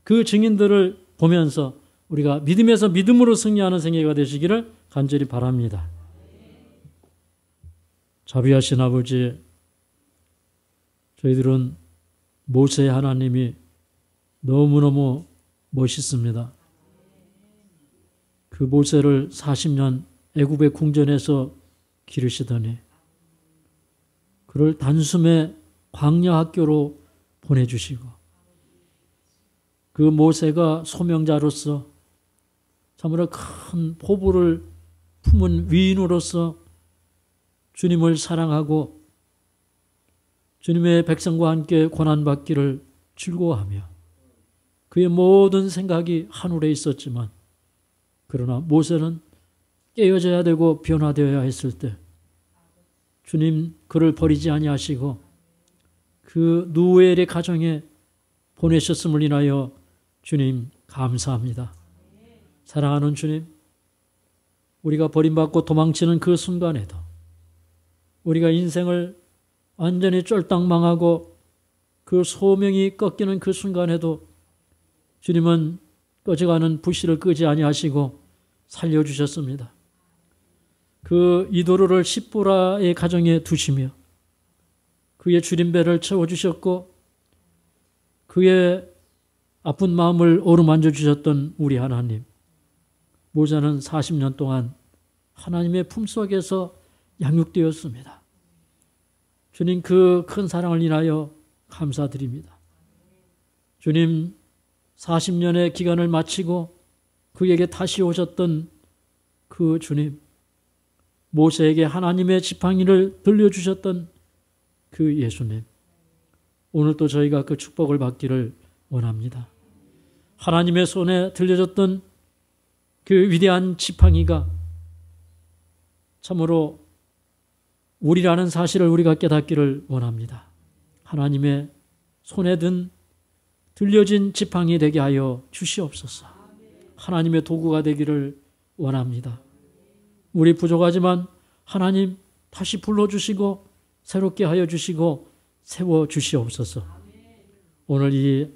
S1: 그 증인들을 보면서 우리가 믿음에서 믿음으로 승리하는 생애가 되시기를 간절히 바랍니다. 자비하신 아버지, 저희들은 모세의 하나님이 너무너무 멋있습니다. 그 모세를 40년 애굽의 궁전에서 기르시더니 그를 단숨에 광야 학교로 보내주시고 그 모세가 소명자로서 참으로 큰 포부를 품은 위인으로서 주님을 사랑하고 주님의 백성과 함께 고난받기를 즐거워하며 그의 모든 생각이 하늘에 있었지만 그러나 모세는 깨어져야 되고 변화되어야 했을 때 주님 그를 버리지 아니하시고 그 누엘의 가정에 보내셨음을 인하여 주님 감사합니다. 사랑하는 주님, 우리가 버림받고 도망치는 그 순간에도 우리가 인생을 완전히 쫄딱 망하고 그 소명이 꺾이는 그 순간에도 주님은 꺼져가는 불씨를 끄지 아니하시고 살려주셨습니다. 그 이도르를 십보라의 가정에 두시며 그의 주림배를 채워주셨고 그의 아픈 마음을 어루만져 주셨던 우리 하나님, 모세는 40년 동안 하나님의 품속에서 양육되었습니다. 주님 그 큰 사랑을 인하여 감사드립니다. 주님 40년의 기간을 마치고 그에게 다시 오셨던 그 주님, 모세에게 하나님의 지팡이를 들려주셨던 그 예수님, 오늘도 저희가 그 축복을 받기를 원합니다. 하나님의 손에 들려졌던 그 위대한 지팡이가 참으로 우리라는 사실을 우리가 깨닫기를 원합니다. 하나님의 손에 들려진 지팡이 되게 하여 주시옵소서. 하나님의 도구가 되기를 원합니다. 우리 부족하지만 하나님 다시 불러주시고 새롭게 하여 주시고 세워주시옵소서. 오늘 이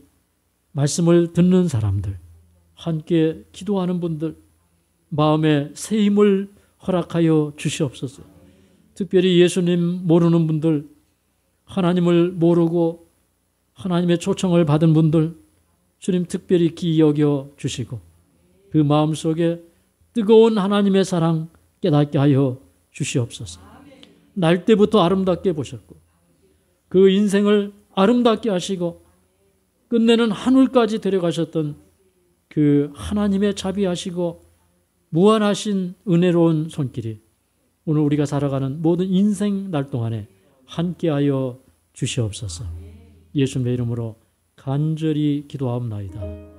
S1: 말씀을 듣는 사람들, 함께 기도하는 분들, 마음에 새 힘을 허락하여 주시옵소서. 특별히 예수님 모르는 분들, 하나님을 모르고 하나님의 초청을 받은 분들, 주님 특별히 귀히 여겨 주시고 그 마음속에 뜨거운 하나님의 사랑 깨닫게 하여 주시옵소서. 날 때부터 아름답게 보셨고 그 인생을 아름답게 하시고 끝내는 하늘까지 데려가셨던 그 하나님의 자비하시고 무한하신 은혜로운 손길이 오늘 우리가 살아가는 모든 인생 날 동안에 함께하여 주시옵소서. 예수님의 이름으로 간절히 기도하옵나이다.